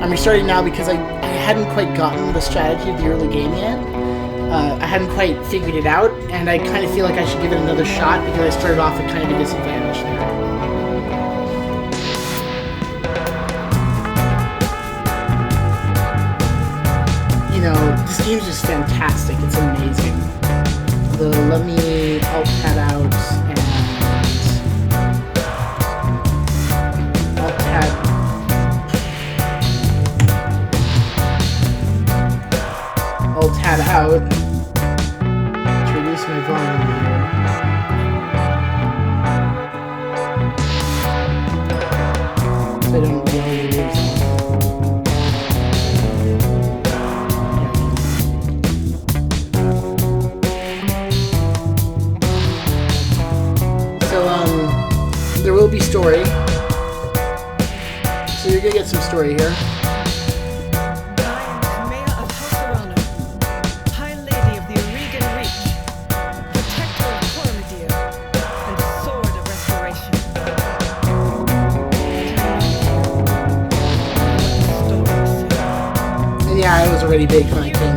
I'm restarting now because I hadn't quite gotten the strategy of the early game yet. I hadn't quite figured it out, and I kind of feel like I should give it another shot because I started off at kind of a disadvantage there. You know, this game's just fantastic. It's amazing. Let me alt tab out and alt tab. Alt tab out to reduce my volume here. So I don't really lose. There will be story. So you're gonna get some story here. Yeah, I was already big when I came out.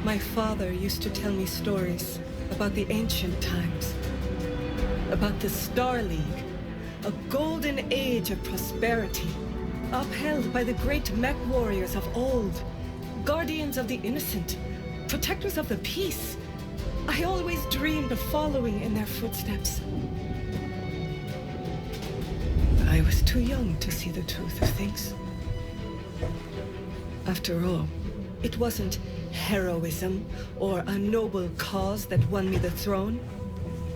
My father used to tell me stories about the ancient times, about the Star League, a golden age of prosperity, upheld by the great Mech warriors of old, guardians of the innocent, protectors of the peace. I always dreamed of following in their footsteps. I was too young to see the truth of things. After all, it wasn't heroism or a noble cause that won me the throne.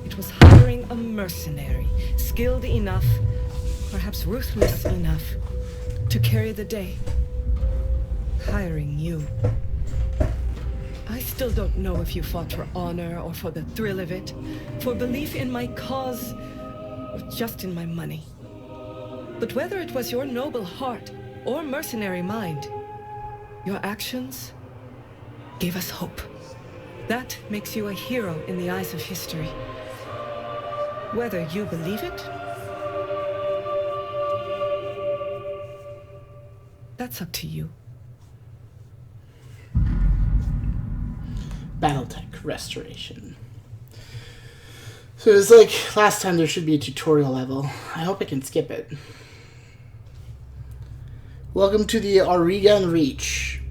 It was hiring a mercenary, skilled enough, perhaps ruthless enough, to carry the day. Hiring you. I still don't know if you fought for honor or for the thrill of it, for belief in my cause, or just in my money. But whether it was your noble heart or mercenary mind, your actions gave us hope. That makes you a hero in the eyes of history. Whether you believe it, that's up to you. Battletech Restoration. So it's like last time, there should be a tutorial level. I hope I can skip it. Welcome to the Aurigan Reach.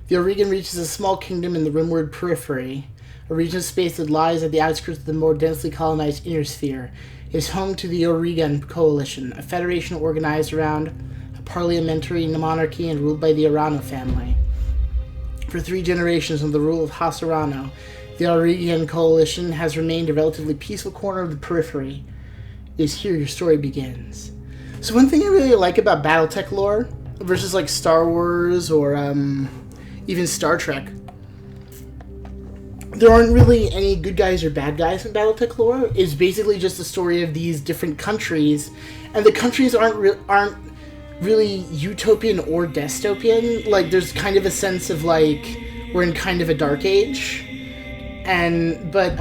The Aurigan Reach is a small kingdom in the rimward periphery, a region of space that lies at the outskirts of the more densely colonized inner sphere. It is home to the Aurigan Coalition, a federation organized around a parliamentary monarchy and ruled by the Arano family. For 3 generations under the rule of House Arano, the Aurigan Coalition has remained a relatively peaceful corner of the periphery. It is here your story begins. So one thing I really like about Battletech lore versus like Star Wars or even Star Trek, there aren't really any good guys or bad guys in Battletech lore. It's basically just the story of these different countries, and the countries aren't really utopian or dystopian. Like, there's kind of a sense of like we're in kind of a dark age, but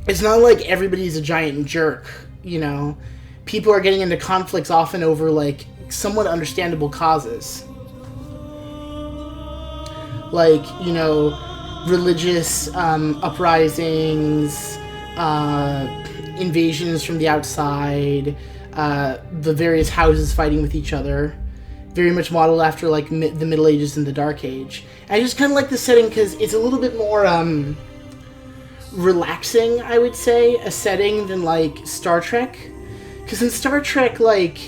it's not like everybody's a giant jerk, you know. People are getting into conflicts often over like somewhat understandable causes, like, you know, religious uprisings, invasions from the outside, the various houses fighting with each other, very much modeled after like the Middle Ages and the Dark Age. And I just kind of like the setting because it's a little bit more relaxing, I would say, a setting than like Star Trek. Because in Star Trek, like,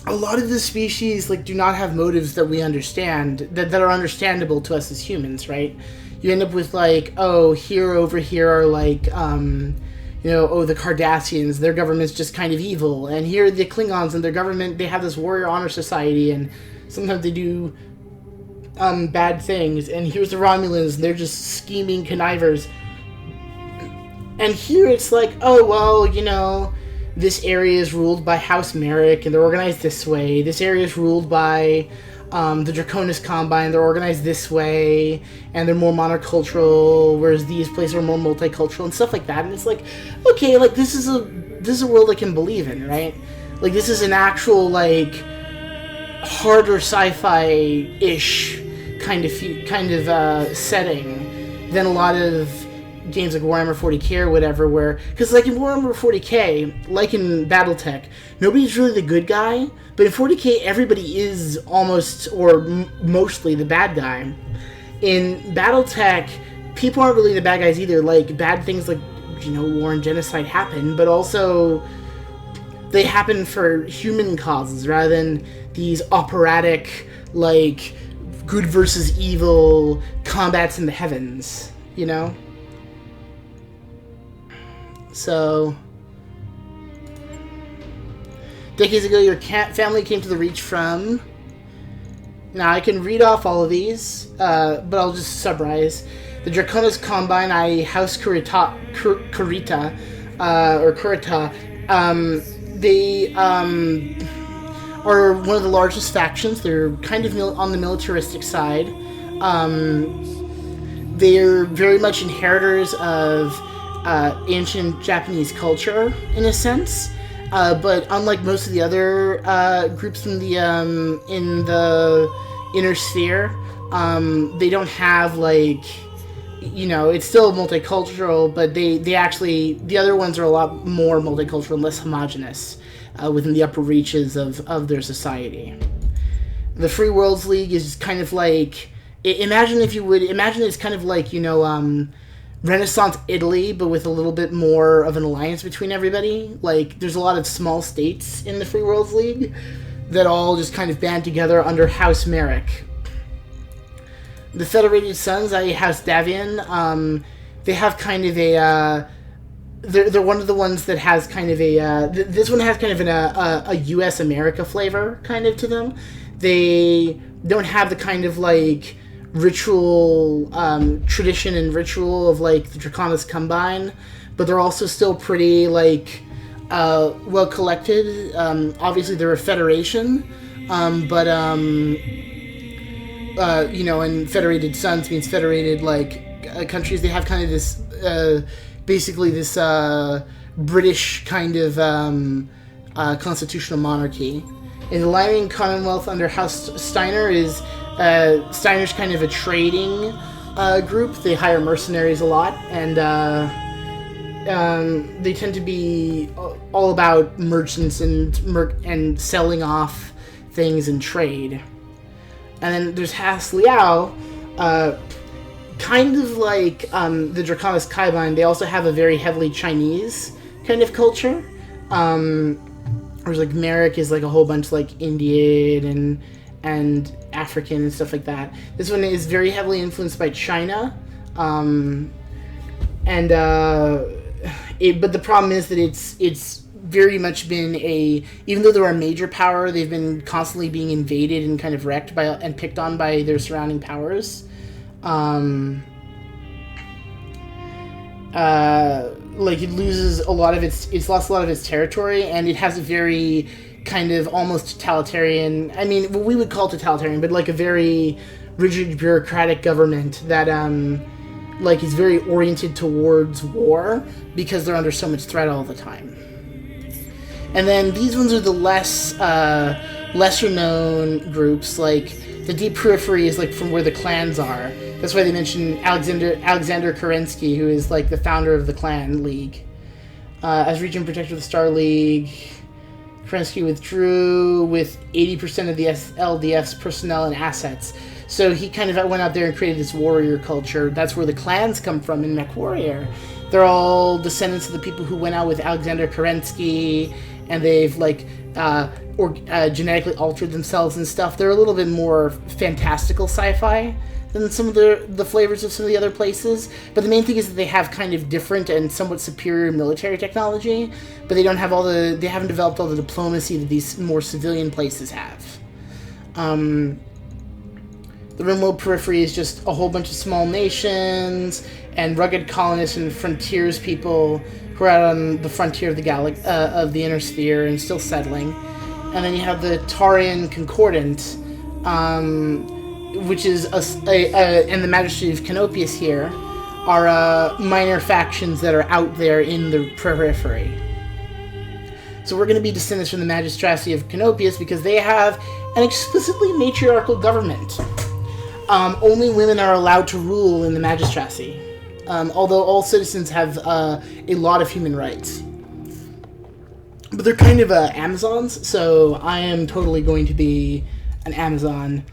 a lot of the species like do not have motives that we understand, that are understandable to us as humans, right? You end up with like, oh, over here are like, you know, oh, the Cardassians, their government's just kind of evil, and here are the Klingons and their government, they have this warrior honor society, and sometimes they do bad things, and here's the Romulans, and they're just scheming connivers. And here it's like, oh, well, you know, this area is ruled by House Merrick, and they're organized this way. This area is ruled by the Draconis Combine, they're organized this way, and they're more monocultural, whereas these places are more multicultural and stuff like that. And it's like, okay, like this is a world I can believe in, right? Like this is an actual like harder sci-fi-ish kind of setting than a lot of games like Warhammer 40k or whatever, where, because like in Warhammer 40k, like in BattleTech, nobody's really the good guy, but in 40k everybody is almost or mostly the bad guy. In BattleTech, people aren't really the bad guys either. Like bad things like, you know, war and genocide happen, but also they happen for human causes rather than these operatic like good versus evil combats in the heavens, you know? So, decades ago, your family came to the Reach from... Now, I can read off all of these, but I'll just summarize. The Draconis Combine, i.e. House Kurita, they are one of the largest factions. They're kind of on the militaristic side. They're very much inheritors of ancient Japanese culture, in a sense. But unlike most of the other groups in the inner sphere, they don't have like, you know, it's still multicultural, but they actually, the other ones are a lot more multicultural and less homogenous within the upper reaches of their society. The Free Worlds League is kind of like, imagine it's kind of like, you know, Renaissance Italy, but with a little bit more of an alliance between everybody. Like, there's a lot of small states in the Free Worlds League that all just kind of band together under House Merrick. The Federated Sons, i.e. House Davian, they have kind of a... They're one of the ones that has kind of a... this one has kind of a U.S. America flavor, kind of, to them. They don't have the kind of, like, ritual, tradition and ritual of, like, the Draconis Combine, but they're also still pretty, like, well collected. Obviously, they're a federation, but, you know, and Federated Sons means federated, like, countries. They have kind of this, basically this, British kind of, constitutional monarchy. In the Lyrian Commonwealth under House Steiner is, Steiner's kind of a trading, group. They hire mercenaries a lot, and, they tend to be all about merchants and selling off things and trade. And then there's House Liao, kind of like the Draconis Kaiban. They also have a very heavily Chinese kind of culture. Whereas like Merrick is like a whole bunch like Indian and African and stuff like that. This one is very heavily influenced by China, but the problem is that it's very much been even though they're a major power, they've been constantly being invaded and kind of wrecked by and picked on by their surrounding powers. Like it loses a lot of it's lost a lot of its territory, and it has a very kind of almost totalitarian, I mean, what we would call totalitarian, but like a very rigid bureaucratic government that like is very oriented towards war because they're under so much threat all the time. And then these ones are the lesser known groups. Like the Deep Periphery is like from where the clans are. That's why they mention Alexander Kerensky, who is like the founder of the Clan League. As region protector of the Star League, Kerensky withdrew with 80% of the LDF's personnel and assets. So he kind of went out there and created this warrior culture. That's where the clans come from in Mech Warrior. They're all descendants of the people who went out with Alexander Kerensky, and they've like genetically altered themselves and stuff. They're a little bit more fantastical sci-fi than some of the flavors of some of the other places. But the main thing is that they have kind of different and somewhat superior military technology, but they haven't developed all the diplomacy that these more civilian places have. The Rimworld Periphery is just a whole bunch of small nations and rugged colonists and frontiers people who are out on the frontier of the of the inner sphere and still settling. And then you have the Tarian Concordant, which is and the Magistracy of Canopius here are minor factions that are out there in the periphery. So we're going to be descendants from the Magistracy of Canopius because they have an explicitly matriarchal government. Only women are allowed to rule in the Magistracy, although all citizens have a lot of human rights. But they're kind of Amazons, so I am totally going to be an Amazon.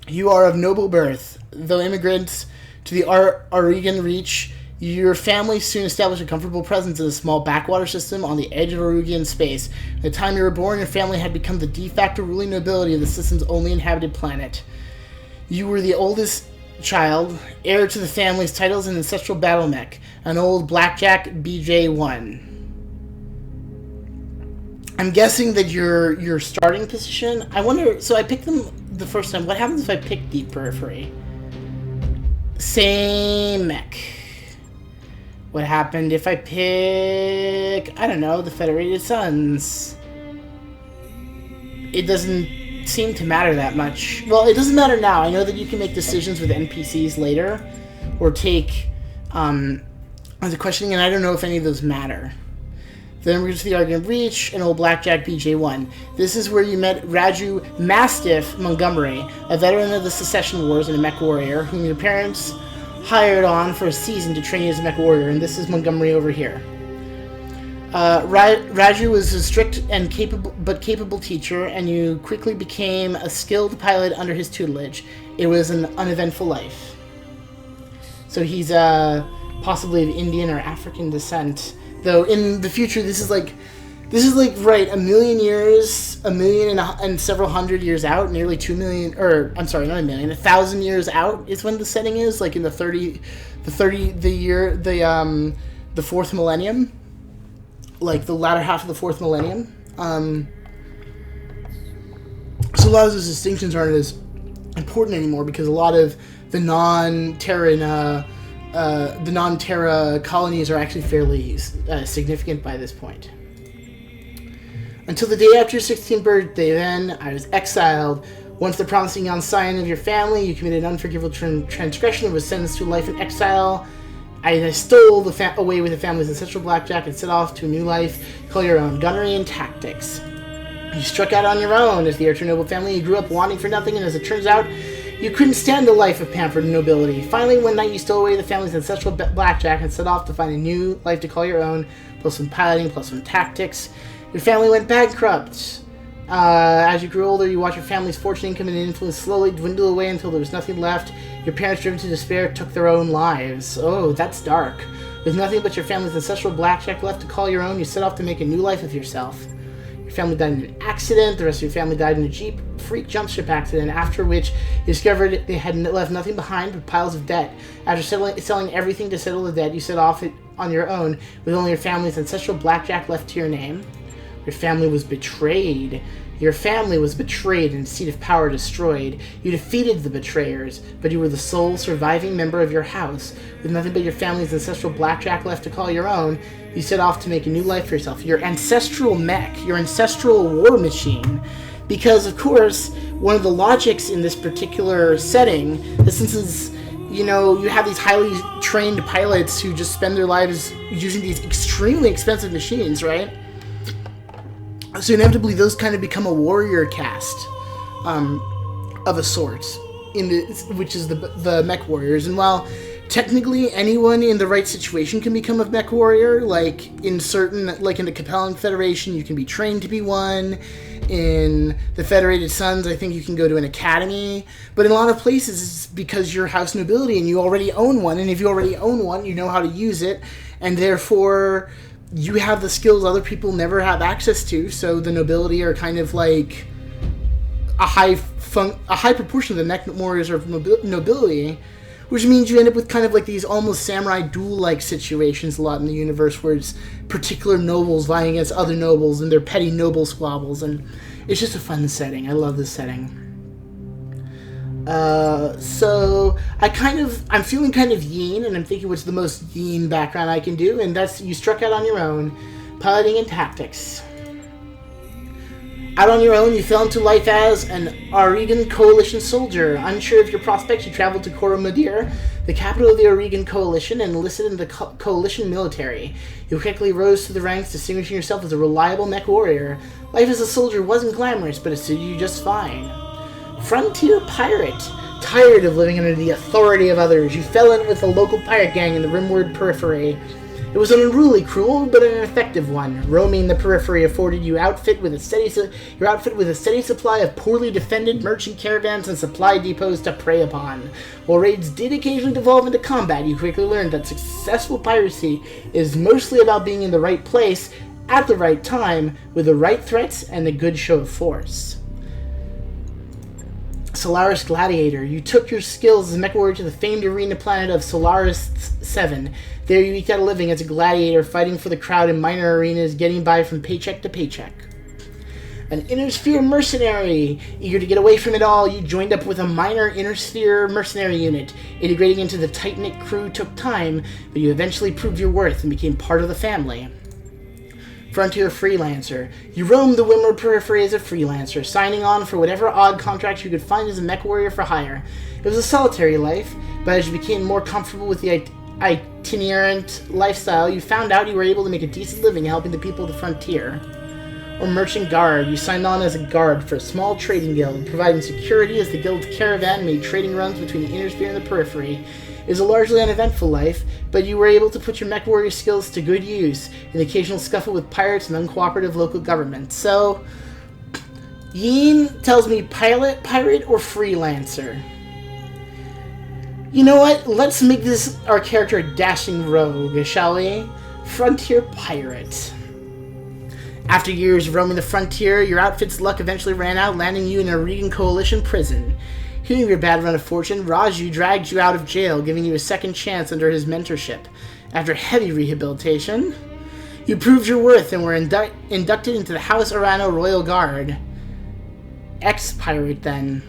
You are of noble birth. Though immigrants to the Aurigan Reach, your family soon established a comfortable presence in a small backwater system on the edge of Aurigan space. At the time you were born, your family had become the de facto ruling nobility of the system's only inhabited planet. You were the oldest child, heir to the family's titles and ancestral battle mech, an old blackjack BJ-1. I'm guessing that your starting position... I wonder... So I picked them the first time. What happens if I pick Deep Periphery? Same mech. What happened if I pick... I don't know, the Federated Suns? It doesn't seem to matter that much. Well, it doesn't matter now. I know that you can make decisions with NPCs later. Or take... as a questioning, and I don't know if any of those matter. Then we're to the Aurigan Reach, an old blackjack BJ-1. This is where you met Raju Mastiff Montgomery, a veteran of the Secession Wars and a mech warrior, whom your parents hired on for a season to train you as a mech warrior, and this is Montgomery over here. Raju was a strict and capable teacher, and you quickly became a skilled pilot under his tutelage. It was an uneventful life. So he's possibly of Indian or African descent. Though in the future, this is like right, 1,000,000 and several hundred years out, nearly 2 million, or I'm sorry, not 1,000,000, 1,000 years out is when the setting is, like in the fourth millennium, like the latter half of the fourth millennium. So a lot of those distinctions aren't as important anymore because a lot of the non-Terra colonies are actually fairly significant by this point. Until the day after your 16th birthday, then, I was exiled. Once the promising young scion of your family, you committed an unforgivable transgression and was sentenced to life in exile. I stole away with the family's ancestral blackjack and set off to a new life. Call your own gunnery and tactics. You struck out on your own. As the heir to a noble family, you grew up wanting for nothing, and as it turns out, you couldn't stand the life of pampered nobility. Finally, one night you stole away the family's ancestral blackjack and set off to find a new life to call your own, plus some piloting, plus some tactics. Your family went bankrupt. As you grew older, you watched your family's fortune, income, and influence slowly dwindle away until there was nothing left. Your parents, driven to despair, took their own lives. Oh, that's dark. With nothing but your family's ancestral blackjack left to call your own, you set off to make a new life of yourself. Your family died in an accident. The rest of your family died in a Jeep freak jump ship accident, after which you discovered they had left nothing behind but piles of debt. After selling everything to settle the debt, you set off on your own with only your family's ancestral blackjack left to your name. Your family was betrayed. Your family was betrayed and seat of power destroyed. You defeated the betrayers, but you were the sole surviving member of your house. With nothing but your family's ancestral blackjack left to call your own, you set off to make a new life for yourself. Your ancestral mech, your ancestral war machine. Because, of course, one of the logics in this particular setting is since you have these highly trained pilots who just spend their lives using these extremely expensive machines, right? So inevitably, those kind of become a warrior caste of a sort, which is the mech warriors. And while technically anyone in the right situation can become a mech warrior, like in the Capellan Federation, you can be trained to be one. In the Federated Suns, I think you can go to an academy. But in a lot of places, it's because you're house nobility and you already own one. And if you already own one, you know how to use it, and therefore you have the skills other people never have access to, so the nobility are kind of like a high proportion of the mech warriors are nobility, which means you end up with kind of like these almost samurai duel-like situations a lot in the universe where it's particular nobles vying against other nobles and their petty noble squabbles, and it's just a fun setting. I love this setting. So I'm feeling kind of yin, and I'm thinking what's the most yin background I can do, and that's you struck out on your own, piloting and tactics. Out on your own, you fell into life as an Aurigan Coalition soldier. Unsure of your prospects, you traveled to Coromadir, the capital of the Aurigan Coalition, and enlisted in the Coalition military. You quickly rose to the ranks, distinguishing yourself as a reliable mech warrior. Life as a soldier wasn't glamorous, but it suited you just fine. Frontier pirate. Tired of living under the authority of others, you fell in with a local pirate gang in the Rimward Periphery. It was an unruly, cruel, but an effective one. Roaming the Periphery afforded you your outfit with a steady supply of poorly defended merchant caravans and supply depots to prey upon. While raids did occasionally devolve into combat, you quickly learned that successful piracy is mostly about being in the right place at the right time with the right threats and a good show of force. Solaris Gladiator. You took your skills as a mech warrior to the famed arena planet of Solaris 7. There you eked out a living as a gladiator, fighting for the crowd in minor arenas, getting by from paycheck to paycheck. An Inner Sphere mercenary. Eager to get away from it all, you joined up with a minor Inner Sphere mercenary unit. Integrating into the tight-knit crew took time, but you eventually proved your worth and became part of the family. Frontier Freelancer. You roamed the Wimmer Periphery as a freelancer, signing on for whatever odd contracts you could find as a mech warrior for hire. It was a solitary life, but as you became more comfortable with the itinerant lifestyle, you found out you were able to make a decent living helping the people of the frontier. Or Merchant Guard. You signed on as a guard for a small trading guild, providing security as the guild's caravan made trading runs between the Inner Sphere and the Periphery. It was a largely uneventful life, but you were able to put your mech warrior skills to good use in the occasional scuffle with pirates and uncooperative local government. So, Yin tells me pirate, or freelancer. You know what? Let's make this our character a dashing rogue, shall we? Frontier Pirate. After years of roaming the frontier, your outfit's luck eventually ran out, landing you in a Regan Coalition prison. Hearing your bad run of fortune, Raju dragged you out of jail, giving you a second chance under his mentorship. After heavy rehabilitation, you proved your worth and were inducted into the House Arano Royal Guard. Ex-pirate, then.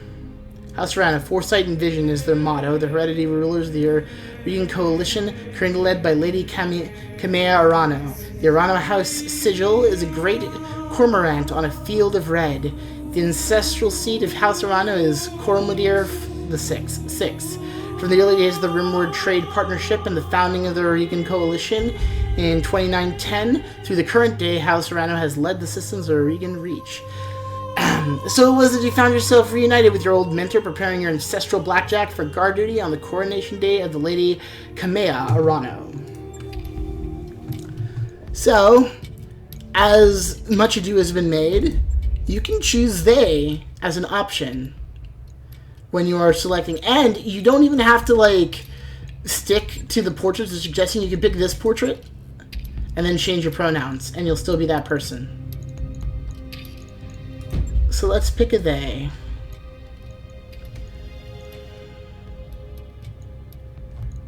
House Arano, foresight and vision is their motto. The hereditary rulers of the Regan Coalition, currently led by Lady Kamea Arano. The Arano House sigil is a great cormorant on a field of red. The ancestral seat of House Arano is Coromadir the Sixth. From the early days of the Rimward Trade Partnership and the founding of the Regan Coalition in 2910, through the current day, House Arano has led the systems of Regan Reach. So it was that you found yourself reunited with your old mentor, preparing your ancestral blackjack for guard duty on the coronation day of the Lady Kamea Arano. So, as much ado has been made, you can choose they as an option when you are selecting. And you don't even have to, stick to the portraits. They're suggesting you can pick this portrait and then change your pronouns, and you'll still be that person. So let's pick a they.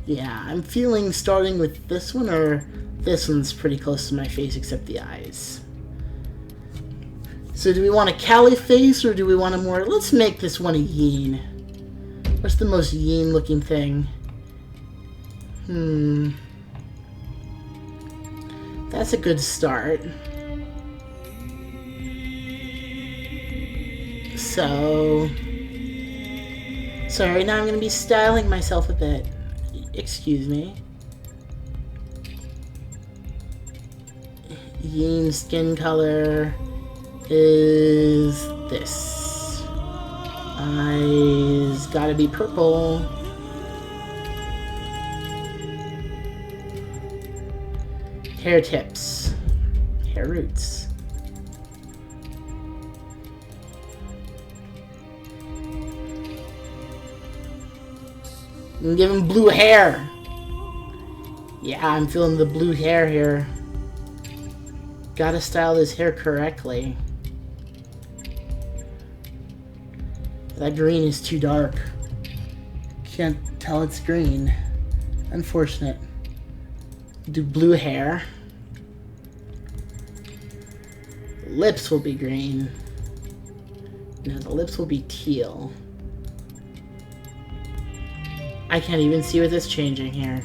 Yeah, I'm feeling starting with this one, or this one's pretty close to my face except the eyes. So do we want a Cali face, or do we want a more... Let's make this one a yin. What's the most yin looking thing? That's a good start. So... Sorry, now I'm going to be styling myself a bit. Excuse me. Yin skin color is this. Eyes gotta be purple. Hair tips. Hair roots. And give him blue hair. Yeah, I'm feeling the blue hair here. Gotta style this hair correctly. That green is too dark. Can't tell it's green. Unfortunate. Do blue hair. Lips will be green. No, the lips will be teal. I can't even see what is changing here.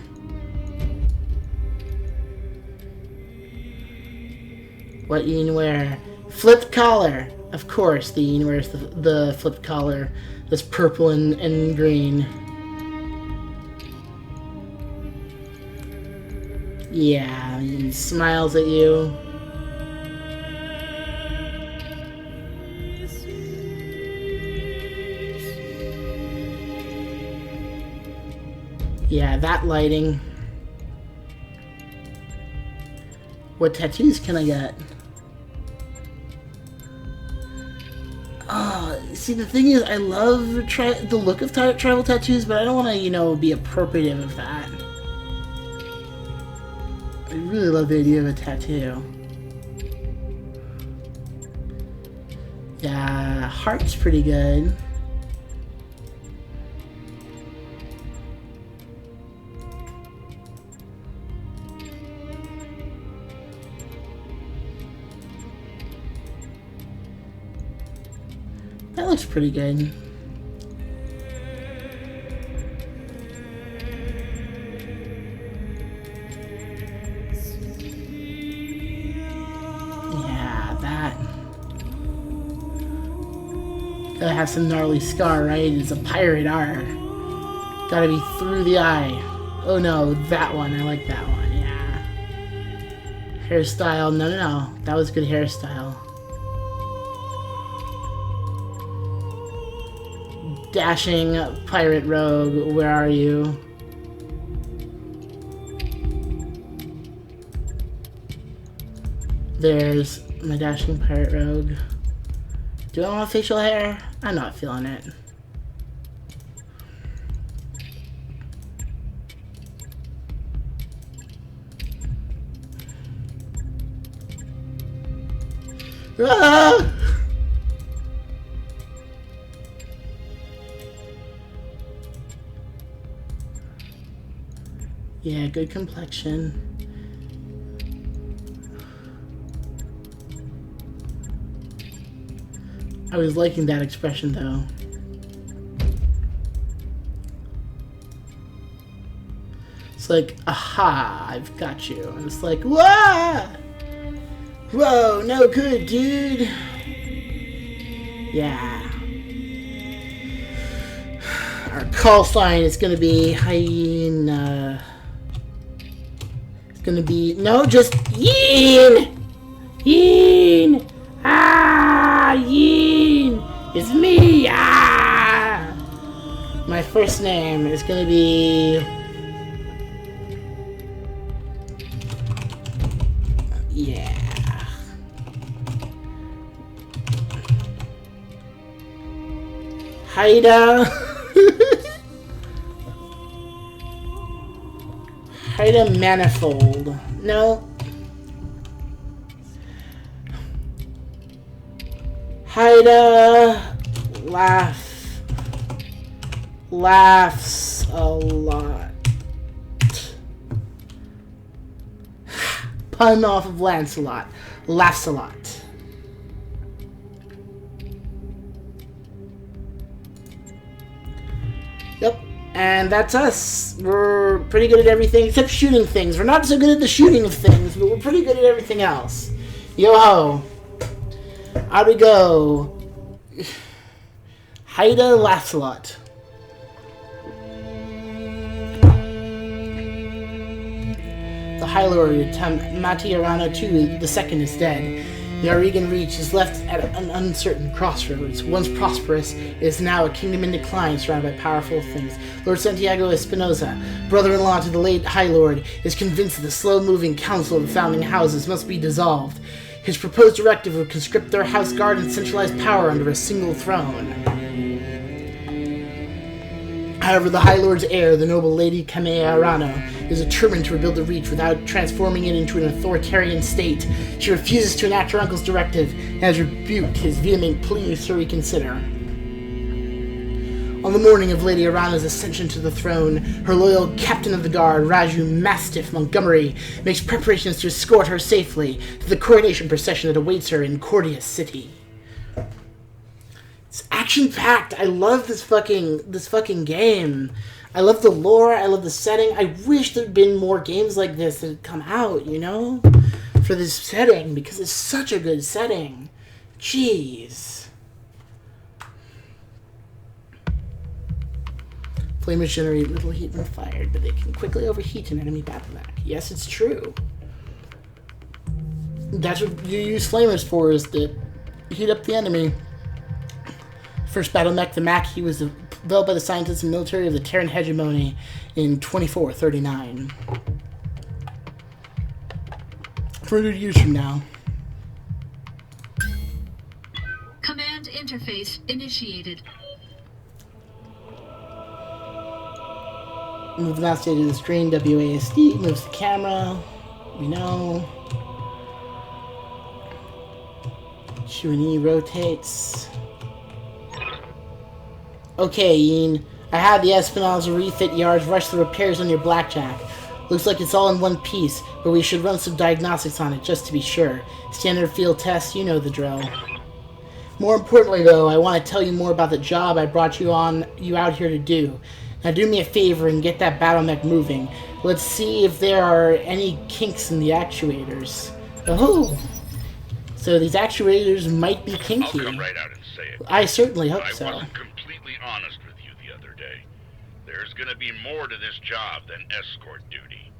What Ian wear? Flipped collar. Of course, the Ian wears the flipped collar. That's purple and green. Yeah, he smiles at you. Yeah, that lighting. What tattoos can I get? See, the thing is, I love the look of tribal tattoos, but I don't want to, you know, be appropriative of that. I really love the idea of a tattoo. Yeah, heart's pretty good. That looks pretty good. Yeah, that. Gotta have some gnarly scar, right? It's a pirate R. Gotta be through the eye. Oh no, that one. I like that one, yeah. Hairstyle. No. That was good hairstyle. Dashing pirate rogue, where are you? There's my dashing pirate rogue. Do I want facial hair? I'm not feeling it. Ah! Yeah, good complexion. I was liking that expression though. It's like, aha, I've got you. And it's like, whoa! Whoa, no good, dude. Yeah. Our call sign is gonna be hyena. It's gonna be no, just Yeen! Yeen! Ah, Yeen! It's me! Ah! My first name is gonna be yeah. Haida. Haida Manifold. No. Haida laughs a lot. Pun off of Lancelot. Laughs a lot. Yep. And that's us. We're pretty good at everything except shooting things. We're not so good at the shooting of things, but we're pretty good at everything else. Yo-ho. Out we go. Haida Lancelot. The High Lord, Matirana II II is dead. The Aurigan Reach is left at an uncertain crossroads. Once prosperous, it is now a kingdom in decline surrounded by powerful things. Lord Santiago Espinosa, brother-in-law to the late High Lord, is convinced that the slow-moving council of the founding houses must be dissolved. His proposed directive would conscript their house guard and centralize power under a single throne. However, the High Lord's heir, the noble Lady Kamea Arano, is determined to rebuild the Reach without transforming it into an authoritarian state. She refuses to enact her uncle's directive and has rebuked his vehement pleas to reconsider. On the morning of Lady Arana's ascension to the throne, her loyal captain of the guard, Raju Mastiff Montgomery, makes preparations to escort her safely to the coronation procession that awaits her in Cordia City. It's action-packed. I love this fucking game. I love the lore. I love the setting. I wish there'd been more games like this that had come out, you know, for this setting, because it's such a good setting. Jeez. Flamers generate little heat when fired, but they can quickly overheat an enemy battle mech. Yes, it's true. That's what you use flamers for, is to heat up the enemy. First battle mech, the Mach, was developed by the scientists and military of the Terran hegemony in 2439. 400 years from now. Command interface initiated. Move the mouse to the screen. WASD moves the camera. We know. Q&E rotates. Okay, Ian. I had the Espinosa refit yards rush the repairs on your Blackjack. Looks like it's all in one piece, but we should run some diagnostics on it just to be sure. Standard field tests, you know the drill. More importantly, though, I want to tell you more about the job I brought you out here to do. Now do me a favor and get that battle mech moving. Let's see if there are any kinks in the actuators. Oh! So these actuators might be kinky. I'll come right out and say it. I certainly hope I so. wasn't completely honest with you the other day. There's gonna be more to this job than escort duty.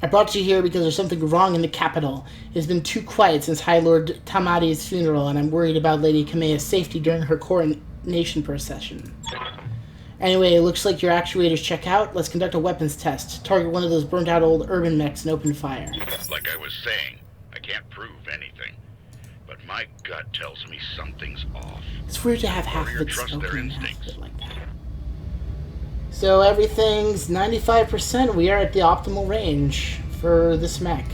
I brought you here because there's something wrong in the capital. It has been too quiet since High Lord Tamadi's funeral, and I'm worried about Lady Kamea's safety during her coronation procession. Anyway, it looks like your actuators check out. Let's conduct a weapons test. Target one of those burnt-out old urban mechs and open fire. Like I was saying, I can't prove anything. But my gut tells me something's off. It's weird to have half of Warrior it trust their spoken and half instincts. of it like that. So everything's 95%. We are at the optimal range for this mech.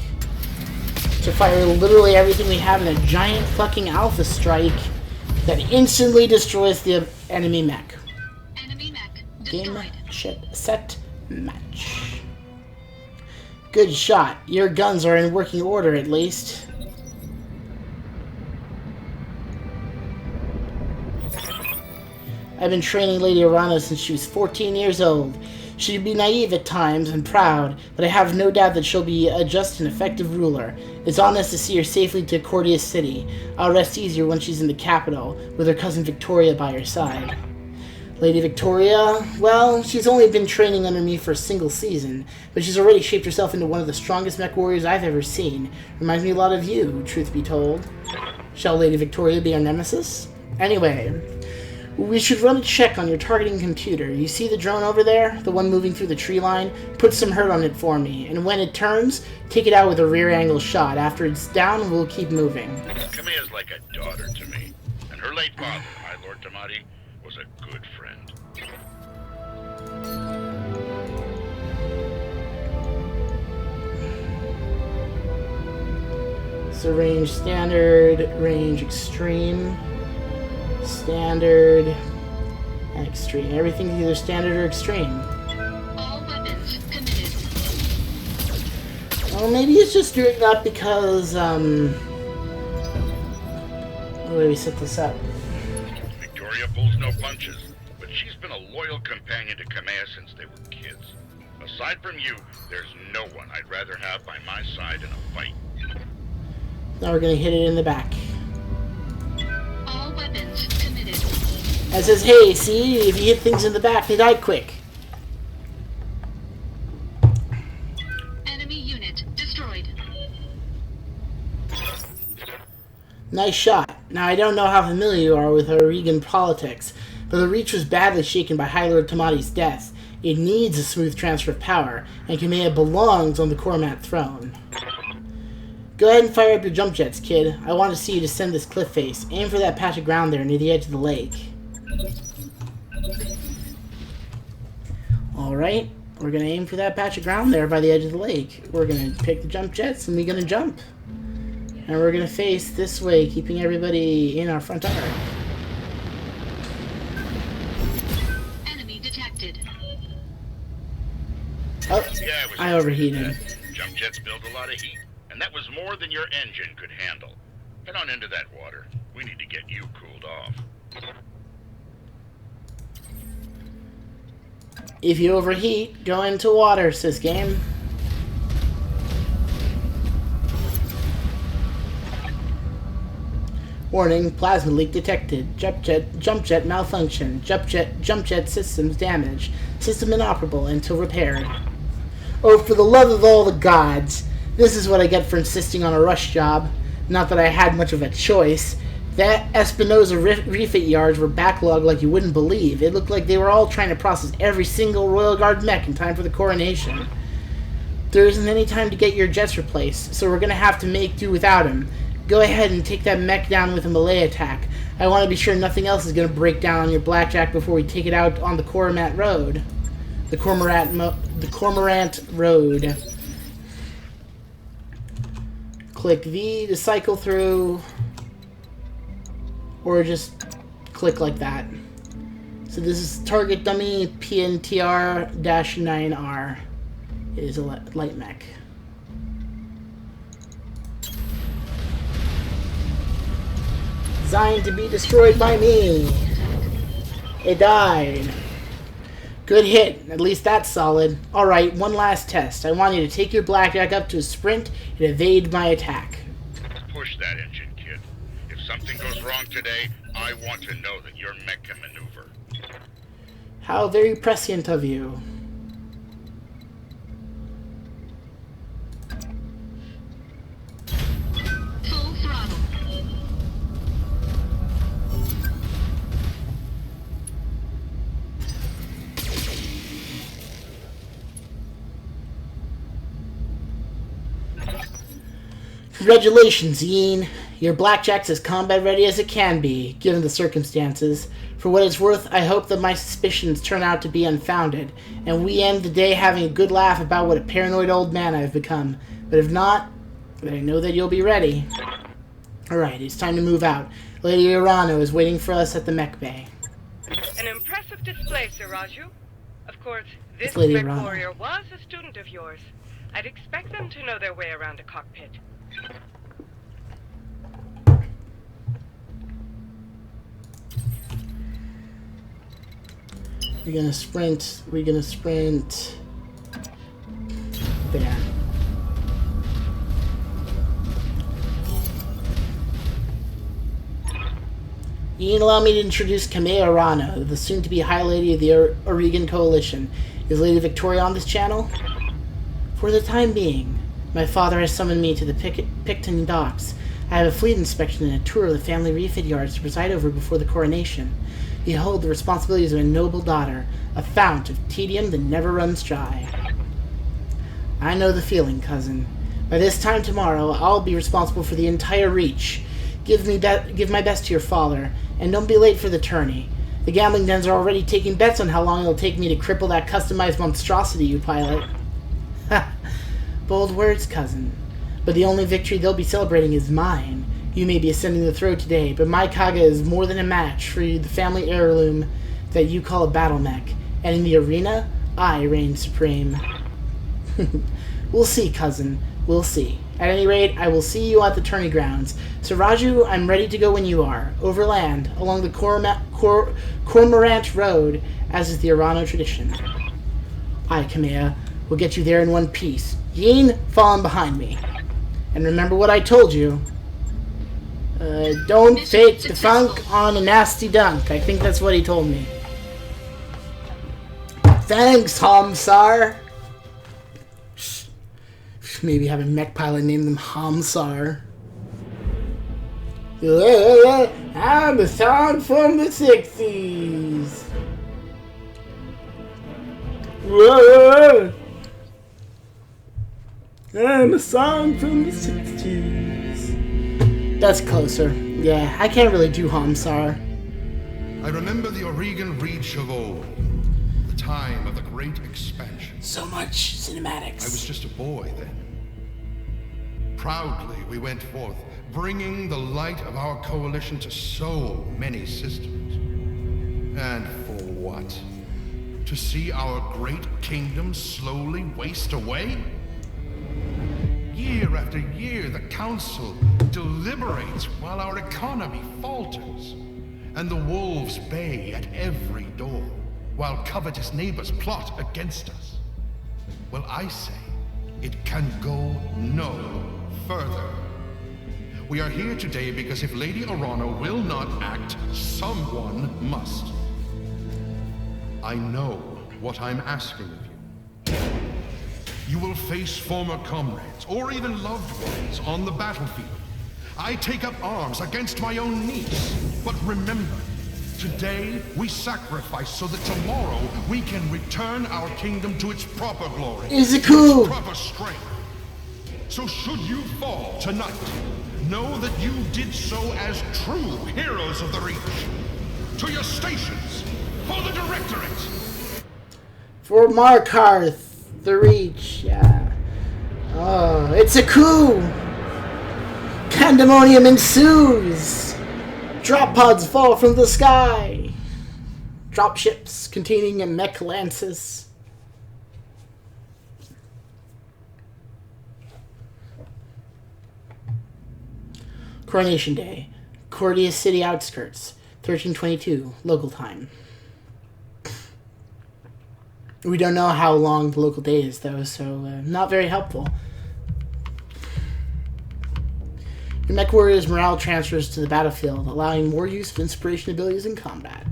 To fire literally everything we have in a giant fucking alpha strike that instantly destroys the enemy mech. Enemy mech Game, destroyed. shit, set, match. Good shot. Your guns are in working order, at least. I've been training Lady Orana since she was 14 years old. She'd be naive at times and proud, but I have no doubt that she'll be a just and effective ruler. It's on us to see her safely to Cordia City. I'll rest easier when she's in the capital, with her cousin Victoria by her side. Lady Victoria, well, she's only been training under me for a single season, but she's already shaped herself into one of the strongest mech warriors I've ever seen. Reminds me a lot of you, truth be told. Shall Lady Victoria be our nemesis? Anyway, we should run a check on your targeting computer. You see the drone over there? The one moving through the tree line? Put some hurt on it for me, and when it turns, take it out with a rear angle shot. After it's down, we'll keep moving. Kamea's like a daughter to me, and her late father, High Lord Tamadi, was a good friend. So range standard, range extreme, standard, and extreme. Everything's either standard or extreme. All weapons committed. Well, maybe it's just doing that because, the way we set this up. Victoria pulls no punches, but she's been a loyal companion to Kamea since they were kids. Aside from you, there's no one I'd rather have by my side in a fight. Now we're gonna hit it in the back. All weapons committed. It says, hey, see, if you hit things in the back, they die quick. Enemy unit destroyed. Nice shot. Now, I don't know how familiar you are with Oregon politics, but the Reach was badly shaken by High Lord Tamadi's death. It needs a smooth transfer of power, and Kamea belongs on the Cormat throne. Go ahead and fire up your jump jets, kid. I want to see you descend this cliff face. Aim for that patch of ground there near the edge of the lake. Alright, we're going to aim for that patch of ground there by the edge of the lake. We're going to pick the jump jets, and we're going to jump. And we're going to face this way, keeping everybody in our front arc. Enemy detected. Oh, Yeah, it was I overheated. Jump jets build a lot of heat, and that was more than your engine could handle. Head on into that water. We need to get you cooled off. If you overheat, go into water, says game. Warning, plasma leak detected. Jump jet malfunction. Jump jet systems damaged. System inoperable until repaired. Oh, for the love of all the gods. This is what I get for insisting on a rush job. Not that I had much of a choice. That Espinosa refit yards were backlogged like you wouldn't believe. It looked like they were all trying to process every single Royal Guard mech in time for the coronation. There isn't any time to get your jets replaced, so we're going to have to make do without him. Go ahead and take that mech down with a melee attack. I want to be sure nothing else is going to break down on your blackjack before we take it out on the Cormorant Road. The Cormorant Road. Click V to cycle through, or just click like that. So this is target dummy PNTR-9R. It is a light mech. Designed to be destroyed by me. It died. Good hit. At least that's solid. Alright, one last test. I want you to take your blackjack up to a sprint and evade my attack. Push that engine, kid. If something goes wrong today, I want to know that your mech can maneuver. How very prescient of you. Full throttle. Congratulations, Yeen. Your blackjack's as combat ready as it can be, given the circumstances. For what it's worth, I hope that my suspicions turn out to be unfounded, and we end the day having a good laugh about what a paranoid old man I've become. But if not, I know that you'll be ready. Alright, it's time to move out. Lady Urano is waiting for us at the mech bay. An impressive display, Sir Raju. Of course, this It's Lady mech Rana. warrior was a student of yours. I'd expect them to know their way around a cockpit. We're gonna sprint. There. You allow me to introduce Kamea Arano, the soon-to-be High Lady of the Oregon Coalition. Is Lady Victoria on this channel? For the time being, my father has summoned me to the Picton docks. I have a fleet inspection and a tour of the family refit yards to preside over before the coronation. Behold the responsibilities of a noble daughter, a fount of tedium that never runs dry. I know the feeling, cousin. By this time tomorrow, I'll be responsible for the entire reach. Give my best to your father, and don't be late for the tourney. The gambling dens are already taking bets on how long it'll take me to cripple that customized monstrosity you pilot. Ha! Bold words, cousin. But the only victory they'll be celebrating is mine. You may be ascending the throne today, but my Kaga is more than a match for the family heirloom that you call a battle mech. And in the arena, I reign supreme. We'll see, cousin. We'll see. At any rate, I will see you at the tourney grounds. So Raju, I'm ready to go when you are. Overland, along the Cormorant Road, as is the Arano tradition. Aye, Kamea. We'll get you there in one piece. Yeen, fall in behind me. And remember what I told you. Don't fake the funk on a nasty dunk. I think that's what he told me. Thanks, Hamsar. Maybe have a mech pilot name them Hamsar. I'm a song from the 60s. Whoa. I'm a song from the 60s. That's closer. Yeah, I can't really do Hamsar. I remember the Oregon Reach of old, the time of the Great Expansion. So much cinematics. I was just a boy then. Proudly we went forth, bringing the light of our coalition to so many systems. And for what? To see our great kingdom slowly waste away? after year, the Council deliberates while our economy falters. And the wolves bay at every door, while covetous neighbors plot against us. Well, I say, it can go no further. We are here today because if Lady Orana will not act, someone must. I know what I'm asking of you. You will face former comrades, or even loved ones, on the battlefield. I take up arms against my own niece. But remember, today we sacrifice so that tomorrow we can return our kingdom to its proper glory. Izuku! Its proper strength. So should you fall tonight, know that you did so as true heroes of the Reach. To your stations, for the Directorate! For Markarth, the Reach, yeah. Oh, it's a coup! Pandemonium ensues! Drop pods fall from the sky! Drop ships containing mech lances. Coronation Day. Cordia City outskirts. 1322 local time. We don't know how long the local day is, though, so not very helpful. Your mech warrior's morale transfers to the battlefield, allowing more use of inspiration abilities in combat.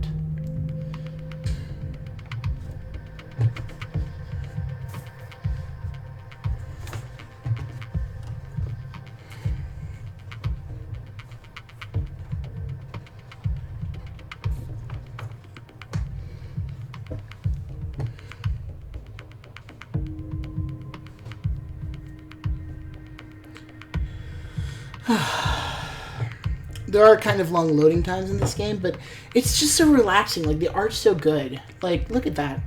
There are kind of long loading times in this game, but it's just so relaxing. Like, the art's so good. Like, look at that.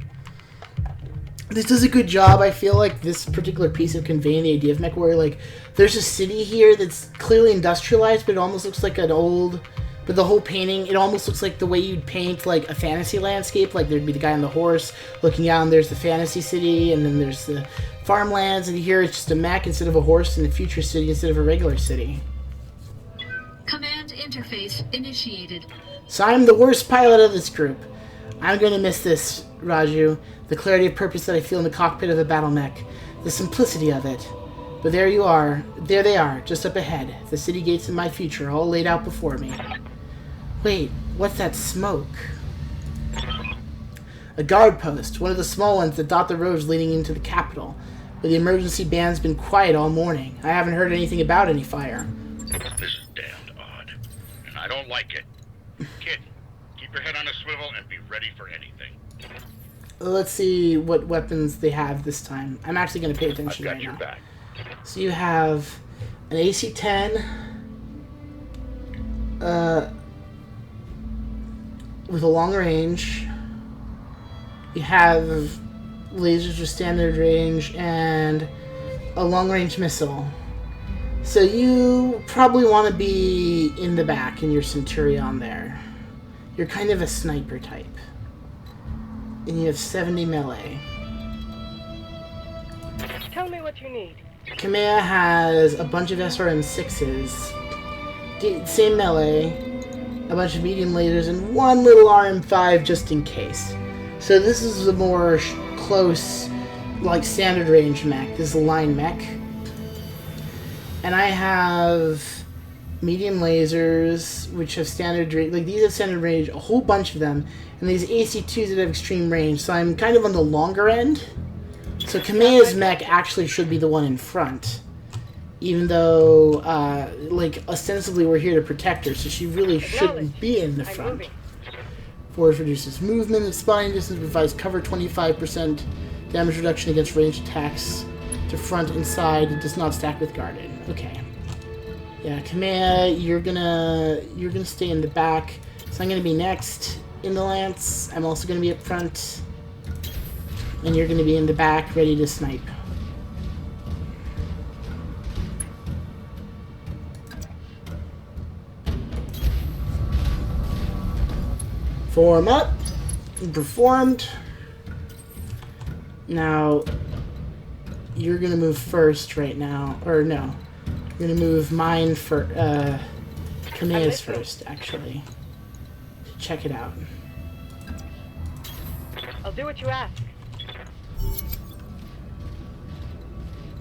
This does a good job, I feel like, this particular piece of conveying the idea of MechWarrior. Like, there's a city here that's clearly industrialized, but it almost looks like an old... But the whole painting, it almost looks like the way you'd paint, like, a fantasy landscape. Like, there'd be the guy on the horse looking out, and there's the fantasy city, and then there's the farmlands, and here it's just a mech instead of a horse, and a future city instead of a regular city. Command interface initiated. So I'm the worst pilot of this group. I'm going to miss this, Raju. The clarity of purpose that I feel in the cockpit of a battle mech. The simplicity of it. But there you are. There they are, just up ahead. The city gates of my future, all laid out before me. Wait, what's that smoke? A guard post, one of the small ones that dot the roads leading into the capital. But the emergency band's been quiet all morning. I haven't heard anything about any fire. This is damned odd, and I don't like it. Kid, keep your head on a swivel and be ready for anything. Let's see what weapons they have this time. I'm actually going to pay I've attention got right your now. back. So you have an AC-10 with a long range. You have lasers with standard range and a long-range missile. So you probably want to be in the back in your Centurion there. You're kind of a sniper type. And you have 70 melee. Tell me what you need. Kamea has a bunch of SRM-6s, same melee, a bunch of medium lasers, and one little RM-5 just in case. So this is a more close, like, standard range mech. This is a line mech. And I have medium lasers, which have standard range. Like, these have standard range, a whole bunch of them. And these AC-2s that have extreme range. So I'm kind of on the longer end. So Kamea's mech actually should be the one in front. Even though, like, ostensibly we're here to protect her. So she really shouldn't be in the front. Force reduces movement and spotting distance, provides cover 25% damage reduction against ranged attacks to front and side. It does not stack with guarded. Okay. Yeah, Kamea, you're gonna stay in the back. So I'm gonna be next in the lance. I'm also gonna be up front. And you're gonna be in the back, ready to snipe. Form up. Performed. Now, you're gonna move first right now. Or no. I'm gonna move mine for Kamea's first, actually. Check it out. I'll do what you ask.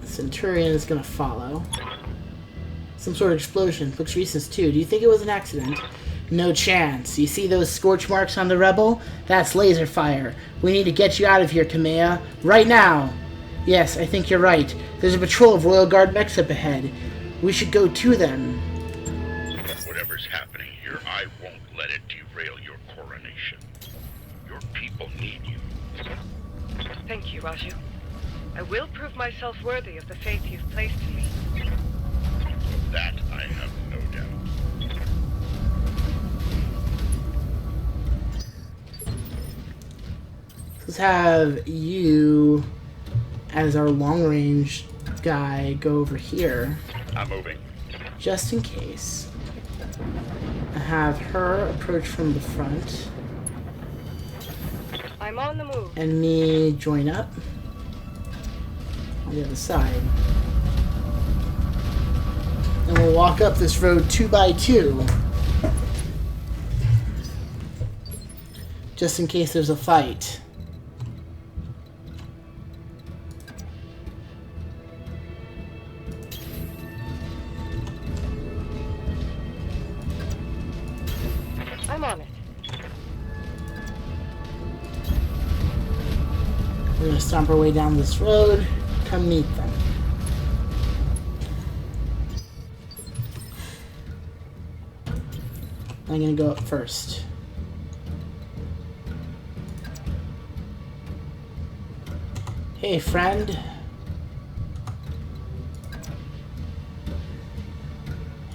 The Centurion is gonna follow. Some sort of explosion. Looks recent too. Do you think it was an accident? No chance. You see those scorch marks on the Rebel? That's laser fire. We need to get you out of here, Kamea. Right now! Yes, I think you're right. There's a patrol of Royal Guard mechs up ahead. We should go to them. Whatever's happening here, I won't let it derail your coronation. Your people need you. Thank you, Raju. I will prove myself worthy of the faith you've placed in me. Of that, I have no doubt. Let's have you, as our long-range guy, go over here. I'm moving. Just in case. I have her approach from the front. I'm on the move. And me join up on the other side. And we'll walk up this road 2 by 2. Just in case there's a fight. I'm on it. We're gonna stomp our way down this road. Come meet them. I'm gonna go up first. Hey, friend.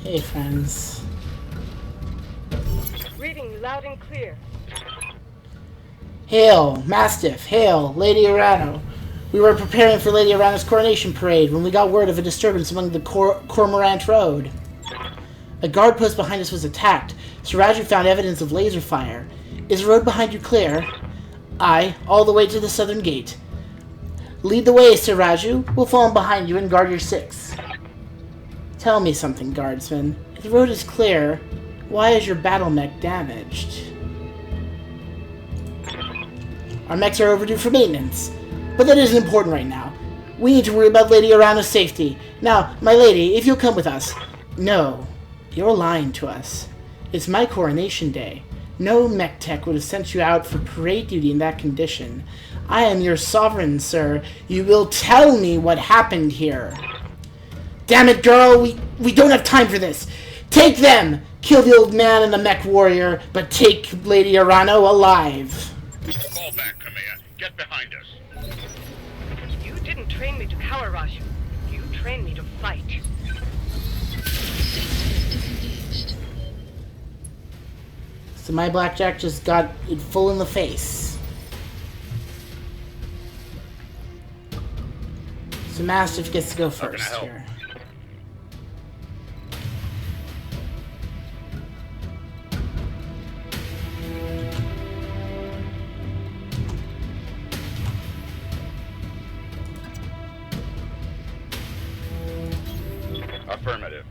Hey, friends. Reading you loud and clear. Hail, Mastiff, hail, Lady Arano. We were preparing for Lady Arano's coronation parade when we got word of a disturbance among the Cormorant Road. A guard post behind us was attacked. Sir Raju found evidence of laser fire. Is the road behind you clear? Aye, all the way to the southern gate. Lead the way, Sir Raju. We'll fall in behind you and guard your 6. Tell me something, guardsman. If the road is clear, why is your battle mech damaged? Our mechs are overdue for maintenance. But that isn't important right now. We need to worry about Lady Arano's safety. Now, my lady, if you'll come with us. No, you're lying to us. It's my coronation day. No mech tech would have sent you out for parade duty in that condition. I am your sovereign, sir. You will tell me what happened here. Damn it, girl, we don't have time for this. Take them! Kill the old man and the mech warrior, but take Lady Arano alive. Fall back, Kamea. Get behind us. You didn't train me to cower, Raju. You trained me to fight. Disengaged. So my blackjack just got it full in the face. So Mastiff gets to go How can I first help? here. Affirmative.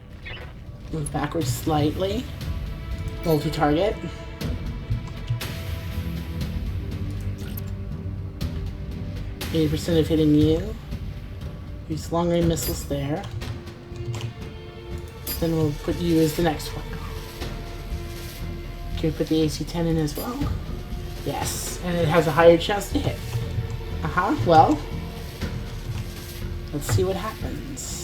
Move backwards slightly. Multi-target. %, of hitting you. Use long-range missiles there. Then we'll put you as the next one. Can we put the AC-10 in as well? Yes, and it has a higher chance to hit. Well. Let's see what happens.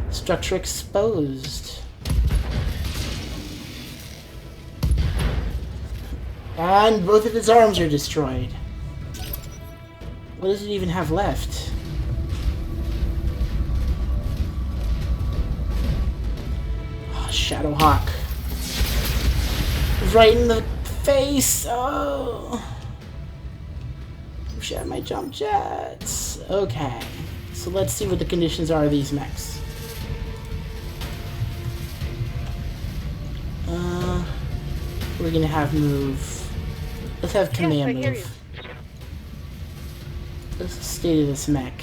Structure exposed. And both of its arms are destroyed. What does it even have left? Oh, Shadowhawk. Right in the face! Oh! Share my jump jets. Okay. So let's see what the conditions are of these mechs. We're gonna have move. Let's have Kamea I hear move. What's the state of this mech?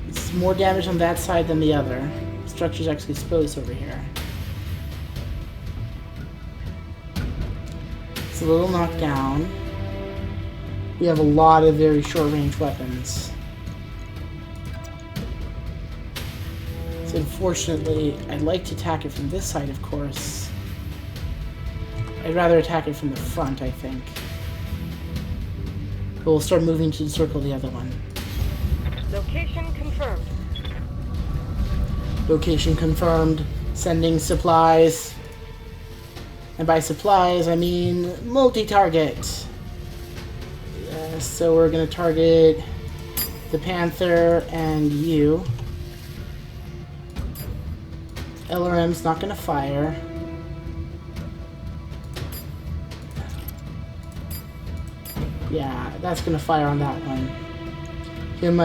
It's more damage on that side than the other. The structure's actually exposed over here. It's a little knocked down. We have a lot of very short-range weapons. So unfortunately, I'd like to attack it from this side, of course. I'd rather attack it from the front, I think. But we'll start moving to encircle the other one. Location confirmed. Location confirmed. Sending supplies. And by supplies, I mean multi-target. So we're going to target the Panther and you. LRM's not going to fire. Yeah, that's going to fire on that one.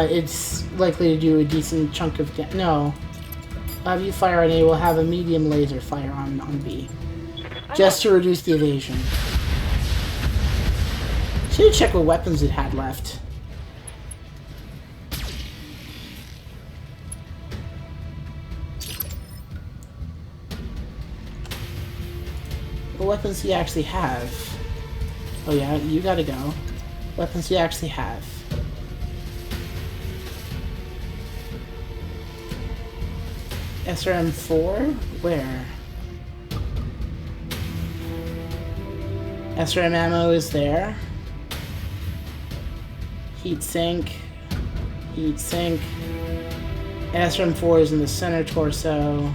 It's likely to do a decent chunk of damage. No. I'll have you fire on A, we'll have a medium laser fire on B. Just to reduce the evasion. Should check what weapons it had left. What weapons do you actually have? Oh yeah, you gotta go. Weapons do you actually have? SRM-4? Where? SRM ammo is there. Heat sink. Heat sink. SRM-4 is in the center torso.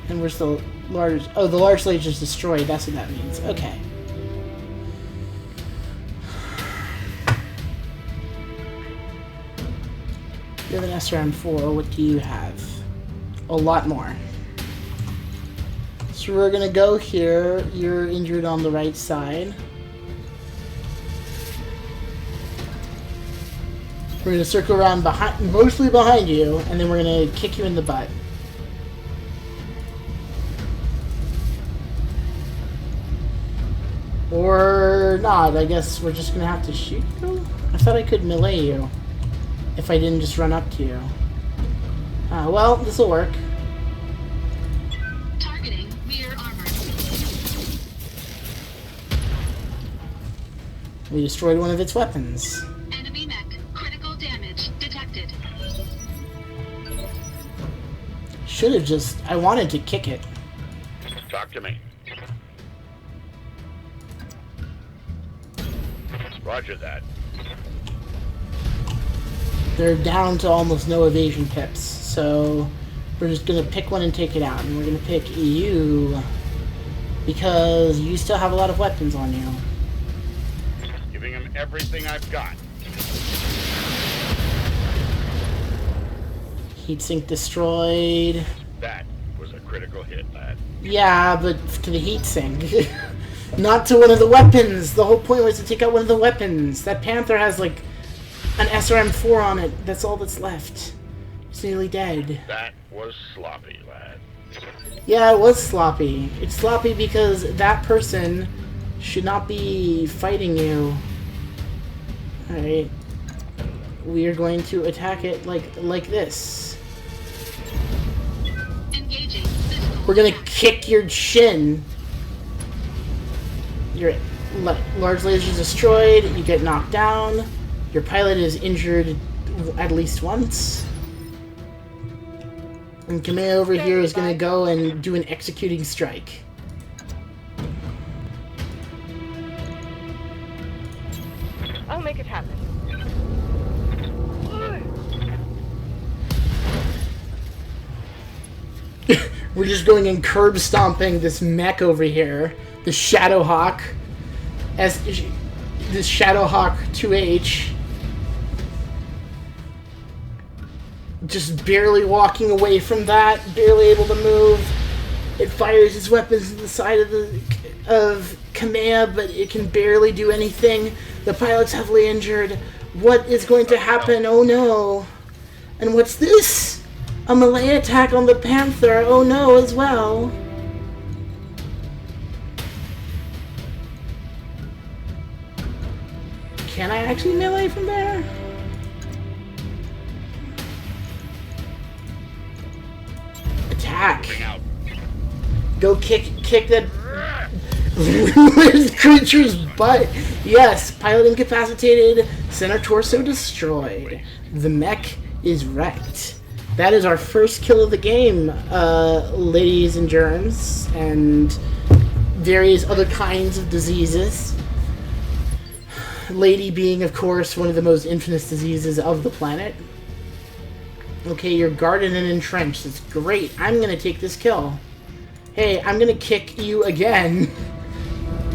And where's the large... Oh, the large laser is destroyed. That's what that means. Okay. You have an SRM-4. What do you have? A lot more. So we're gonna go here. You're injured on the right side. We're gonna circle around behind, mostly behind you, and then we're gonna kick you in the butt. Or not. I guess we're just gonna have to shoot you. I thought I could melee you if I didn't just run up to you. Well, this will work. Targeting rear armor. We destroyed one of its weapons. Enemy mech. Critical damage detected. Should have just... I wanted to kick it. Talk to me. Roger that. They're down to almost no evasion pips, so we're just gonna pick one and take it out. And we're gonna pick you because you still have a lot of weapons on you. Giving him everything I've got. Heatsink destroyed. That was a critical hit, lad. Yeah, but to the heatsink. Not to one of the weapons! The whole point was to take out one of the weapons. That Panther has like an SRM-4 on it. That's all that's left. It's nearly dead. That was sloppy, lad. Yeah, it was sloppy. It's sloppy because that person should not be fighting you. Alright. We are going to attack it like this. Engaging physical We're gonna attack. kick your shin. Your large laser is destroyed. You get knocked down. Your pilot is injured at least once. And Kamea over here is gonna go and do an executing strike. I'll make it happen. We're just going and curb stomping this mech over here. The Shadowhawk. This Shadowhawk 2H. Just barely walking away from that, barely able to move. It fires its weapons to the side of Kamea, but it can barely do anything. The pilot's heavily injured. What is going to happen? Oh no. And what's this? A melee attack on the Panther. Oh no, as well. Can I actually melee from there? Attack. Moving out. Go kick that creature's butt. Yes, pilot incapacitated, center torso destroyed. The mech is wrecked. That is our first kill of the game, ladies and germs, and various other kinds of diseases. Lady being, of course, one of the most infamous diseases of the planet. Okay, you're guarded and entrenched. That's great. I'm gonna take this kill. Hey, I'm gonna kick you again.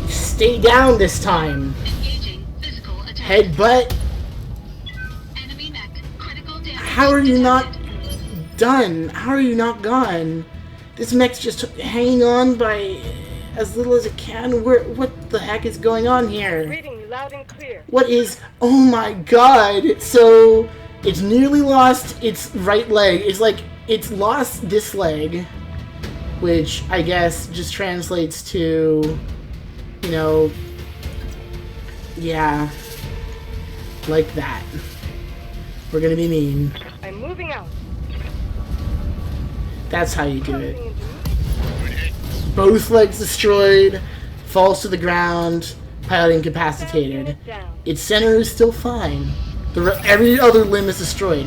Stay down this time. Engaging physical attack. Headbutt. Enemy mech. Critical damage. How are you not detected. done? How are you not gone? This mech's just hanging on by as little as it can. What the heck is going on here? Reading you loud and clear. What is... Oh my god. So, it's nearly lost its right leg. It's like, it's lost this leg, which I guess just translates to, you know, yeah, like that. We're gonna be mean. I'm moving out. That's how you do it. Both legs destroyed, falls to the ground, pilot incapacitated. Its center is still fine. Every other limb is destroyed.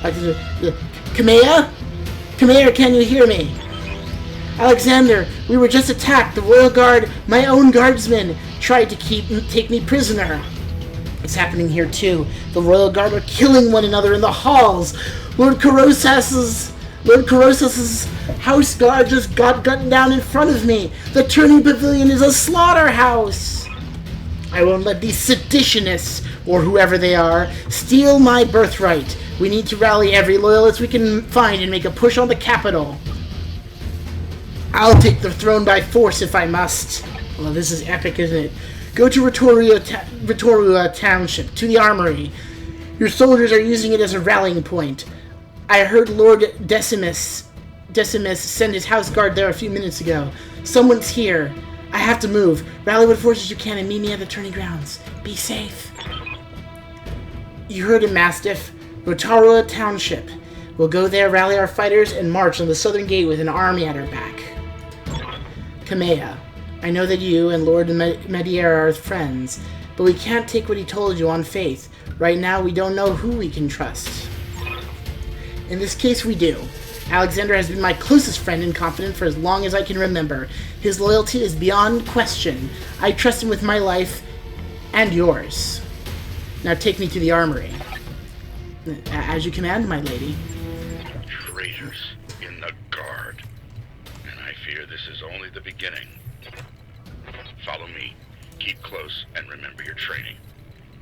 Kamea? Kamea, can you hear me? Alexander, we were just attacked. The Royal Guard, my own guardsmen, tried to take me prisoner. It's happening here too. The Royal Guard are killing one another in the halls. Lord Corosas's house guard just got gunned down in front of me. The turning pavilion is a slaughterhouse. I won't let these seditionists, or whoever they are, steal my birthright. We need to rally every loyalist we can find and make a push on the capital. I'll take the throne by force if I must. Well, this is epic, isn't it? Go to Rotorua Township, to the armory. Your soldiers are using it as a rallying point. I heard Lord Decimus send his house guard there a few minutes ago. Someone's here. I have to move. Rally what forces you can and meet me at the turning grounds. Be safe. You heard him, Mastiff. Rotorua Township. We'll go there, rally our fighters, and march on the southern gate with an army at our back. Kamea, I know that you and Lord Mediera are friends, but we can't take what he told you on faith. Right now, we don't know who we can trust. In this case, we do. Alexander has been my closest friend and confidant for as long as I can remember. His loyalty is beyond question. I trust him with my life and yours. Now take me to the armory. As you command, my lady. Traitors in the guard. And I fear this is only the beginning. Follow me. Keep close and remember your training.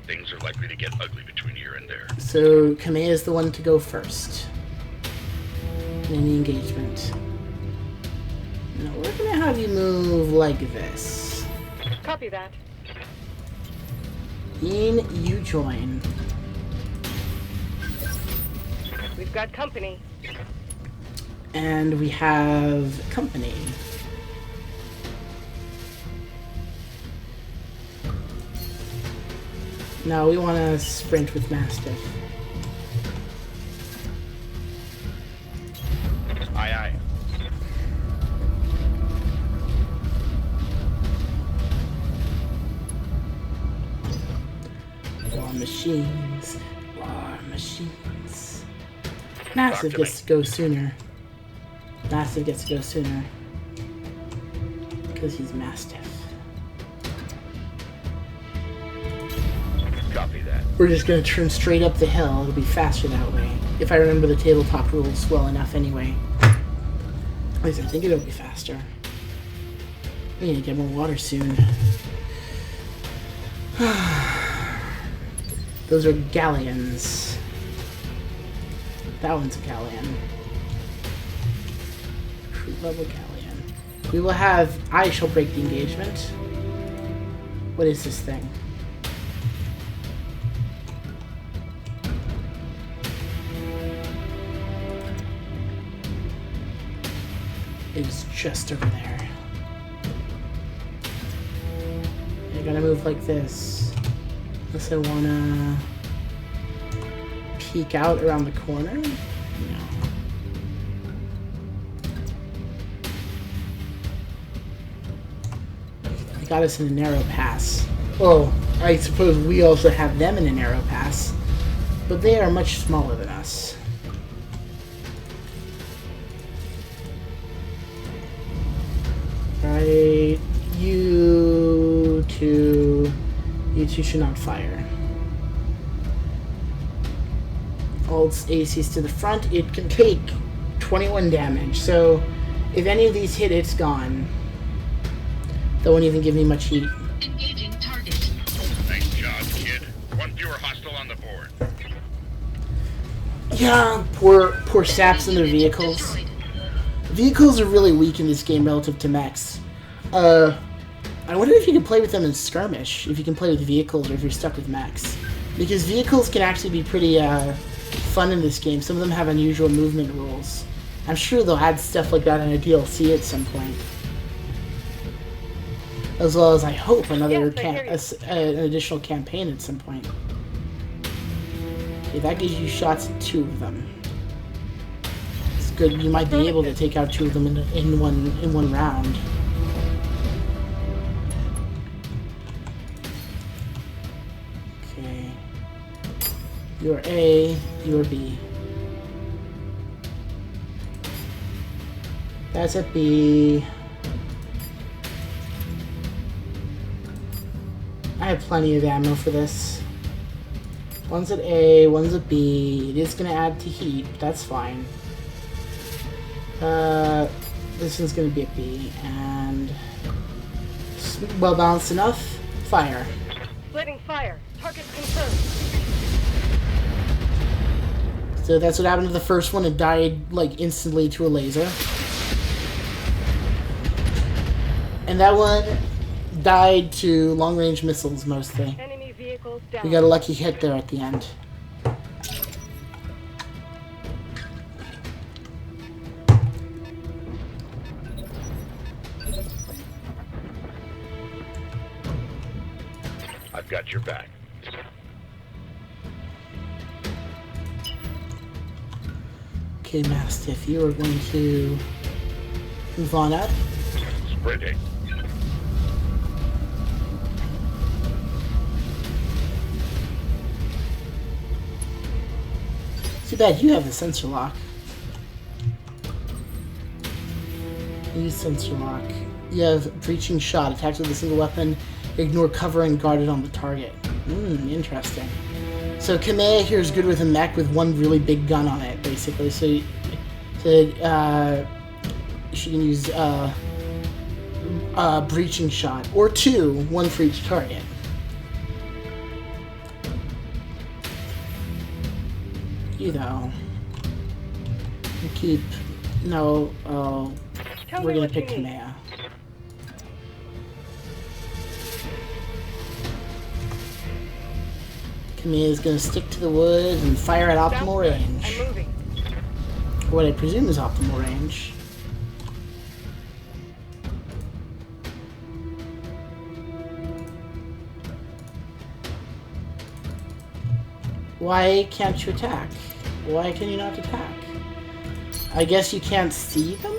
Things are likely to get ugly between here and there. So, Kamea is the one to go first in any engagement. Now, we're going to have you move like this. Copy that. In you join. We've got company. And we have company. Now we want to sprint with Mastiff. Aye, aye. War machines. War machines. Mastiff gets to go sooner. Mastiff gets to go sooner. Because he's Mastiff. Copy that. We're just going to turn straight up the hill. It'll be faster that way. If I remember the tabletop rules well enough anyway. At least I think it'll be faster. We need to get more water soon. Those are galleons. That one's a galleon. Crew level galleon. We will have... I shall break the engagement. What is this thing? Is just over there. You're gonna move like this. Unless I wanna peek out around the corner. No. They got us in a narrow pass. Oh, I suppose we also have them in a narrow pass, but they are much smaller than us. Right, you two should not fire. Alt's AC's to the front. It can take 21 damage, so if any of these hit, it's gone. They won't even give me much heat. Engaging target. Nice job, kid. One fewer hostile on the board. Yeah, poor saps in their vehicles. Destroyed. Vehicles are really weak in this game relative to mechs. I wonder if you can play with them in skirmish, if you can play with vehicles or if you're stuck with mechs. Because vehicles can actually be pretty fun in this game. Some of them have unusual movement rules. I'm sure they'll add stuff like that in a DLC at some point. As well as, I hope, another an additional campaign at some point. Okay, that gives you shots at 2 of them. It's good. You might be able to take out 2 of them in one round. Okay. You're A. You're B. That's at B. I have plenty of ammo for this. One's at A, one's at B. It is going to add to heat, but that's fine. This one's going to be at B, and well balanced enough. Fire. Splitting fire. Target confirmed. So that's what happened to the first one. It died like instantly to a laser. And that one died to long-range missiles mostly. Enemy vehicles down. We got a lucky hit there at the end. I've got your back. Okay, Mastiff, you are going to move on up. Sprinting. Too bad you have the sensor lock. Use sensor lock. You have breaching shot. Attacks with a single weapon. Ignore cover and guard it on the target. Interesting. So Kamea here is good with a mech with one really big gun on it, basically. So she can use breaching shot, or 2, 1 for each target. You though. Keep no. We're gonna pick Kamea. Kamea is gonna stick to the woods and fire at optimal range. I'm moving. What I presume is optimal range. Why can't you attack? Why can you not attack? I guess you can't see them?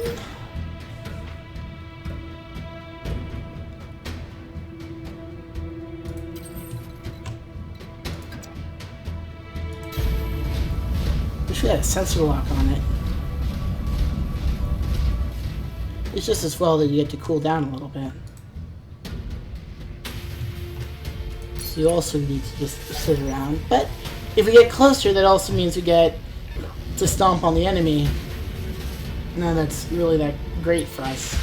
Wish we had a sensor lock on it. It's just as well that you get to cool down a little bit. So you also need to just sit around. But if we get closer, that also means we get to stomp on the enemy. No, that's really that great for us.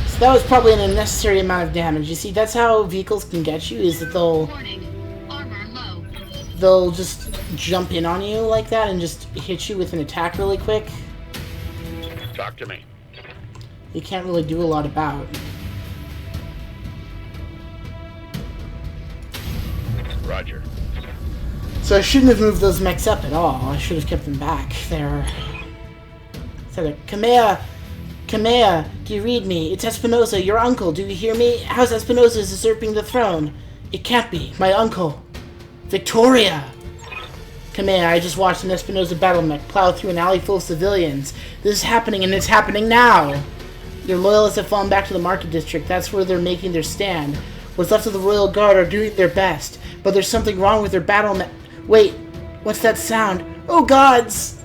So that was probably an unnecessary amount of damage. You see, that's how vehicles can get you, is that Warning. Armor low. they'll just jump in on you like that and just hit you with an attack really quick. Talk to me. You can't really do a lot about. Roger. So I shouldn't have moved those mechs up at all. I should have kept them back. They're... Kamea! Kamea! Do you read me? It's Espinosa, your uncle. Do you hear me? How's Espinosa usurping the throne? It can't be. My uncle. Victoria! Kamea, I just watched an Espinosa battle mech plow through an alley full of civilians. This is happening, and it's happening now! Your loyalists have fallen back to the market district. That's where they're making their stand. What's left of the Royal Guard are doing their best, but there's something wrong with their battle mech. Wait, what's that sound? Oh gods!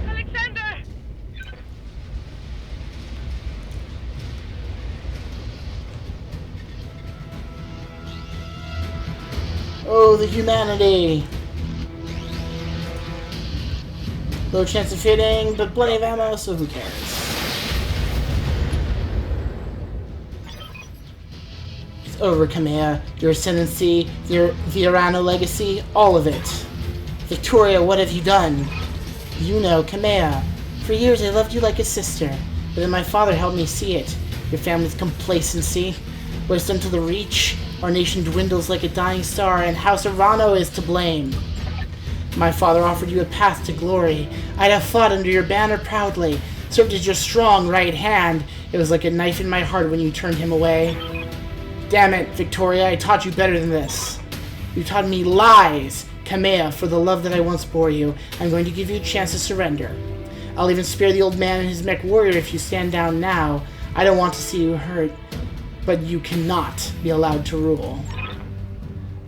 Alexander! Oh, the humanity! Low chance of hitting, but plenty of ammo, so who cares? It's over, Kamea. Your ascendancy, the Arano legacy, all of it. Victoria, what have you done? You know, Kamea. For years I loved you like a sister, but then my father helped me see it. Your family's complacency. What it's done to the Reach, our nation dwindles like a dying star, and House Arano is to blame. My father offered you a path to glory. I'd have fought under your banner proudly, served as your strong right hand. It was like a knife in my heart when you turned him away. Damn it, Victoria, I taught you better than this. You taught me lies. Kamea, for the love that I once bore you, I'm going to give you a chance to surrender. I'll even spare the old man and his mech warrior if you stand down now. I don't want to see you hurt, but you cannot be allowed to rule.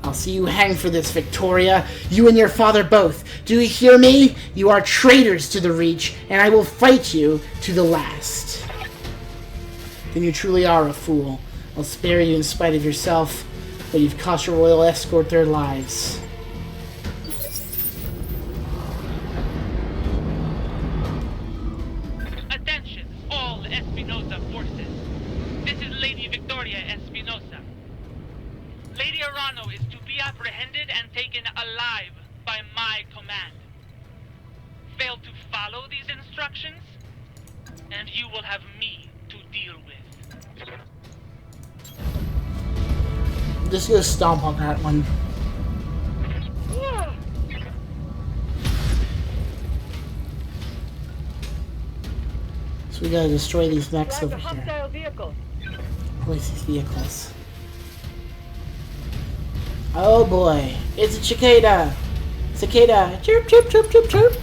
I'll see you hang for this, Victoria. You and your father both. Do you hear me? You are traitors to the Reach, and I will fight you to the last. Then you truly are a fool. I'll spare you in spite of yourself, but you've cost your royal escort their lives. Attention, all Espinosa forces. This is Lady Victoria Espinosa. Lady Arano is to be apprehended and taken alive by my command. Fail to follow these instructions, and you will have me to deal with. Just go stomp on that one. So we gotta destroy these mechs over here. Vehicle. Place these vehicles. Oh boy, it's a cicada! Cicada! Chirp, chirp, chirp, chirp, chirp!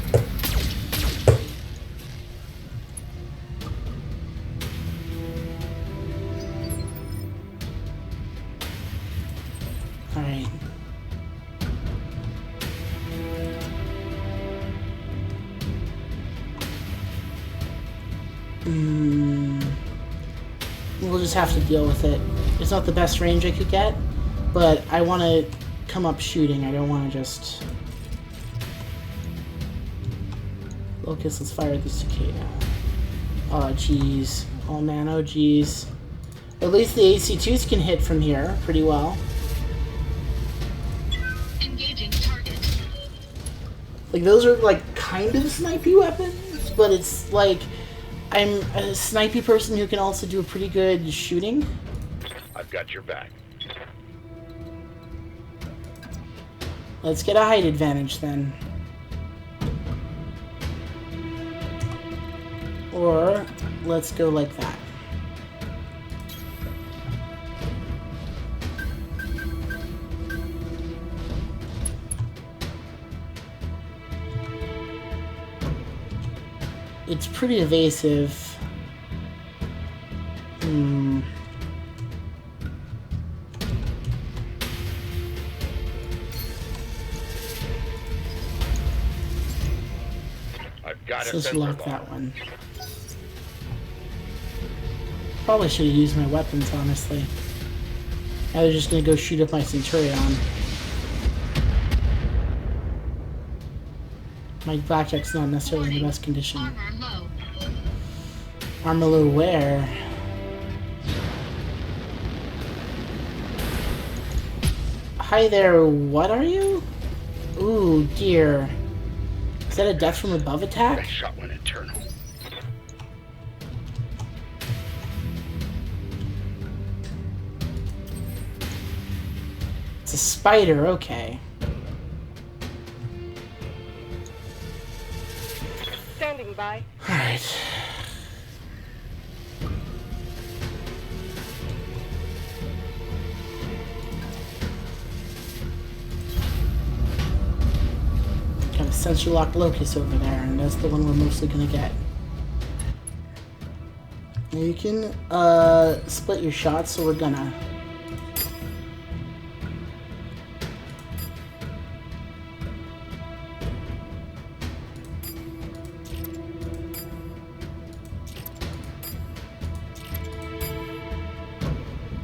Alright. We'll just have to deal with it. It's not the best range I could get, but I want to come up shooting. I don't want to just... Locust, let's fire at the cicada. Oh, jeez. Oh, man. Oh, jeez. At least the AC-2s can hit from here pretty well. Engaging target. Like, those are, like, kind of snipey weapons, but it's, like... I'm a snipey person who can also do a pretty good shooting. I've got your back. Let's get a height advantage then. Or let's go like that. It's pretty evasive. I've got So a let's sensor lock bomb. that one. Probably should have used my weapons, honestly. I was just gonna go shoot up my Centurion. My blackjack's not necessarily in the best condition. Armor low. Armor low where? Hi there, what are you? Ooh, dear. Is that a death from above That attack? shot went internal. It's a spider, okay. Standing by. Alright. sensor locked locust over there, and that's the one we're mostly gonna get. Now you can split your shots, so we're gonna.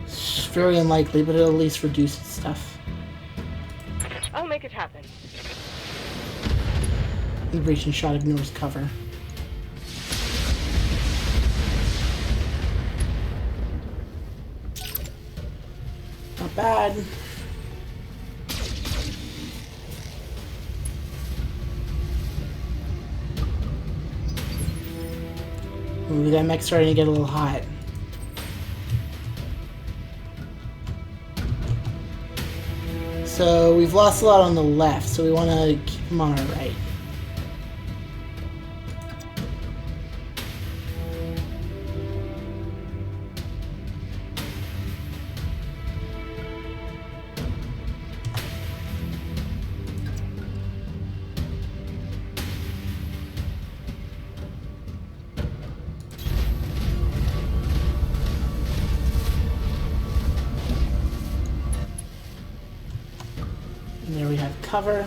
It's very unlikely, but it'll at least reduce stuff. I'll make it happen. The breaching shot ignores cover. Not bad. Ooh, that mech's starting to get a little hot. So we've lost a lot on the left, so we want to keep them on our right. And there we have cover.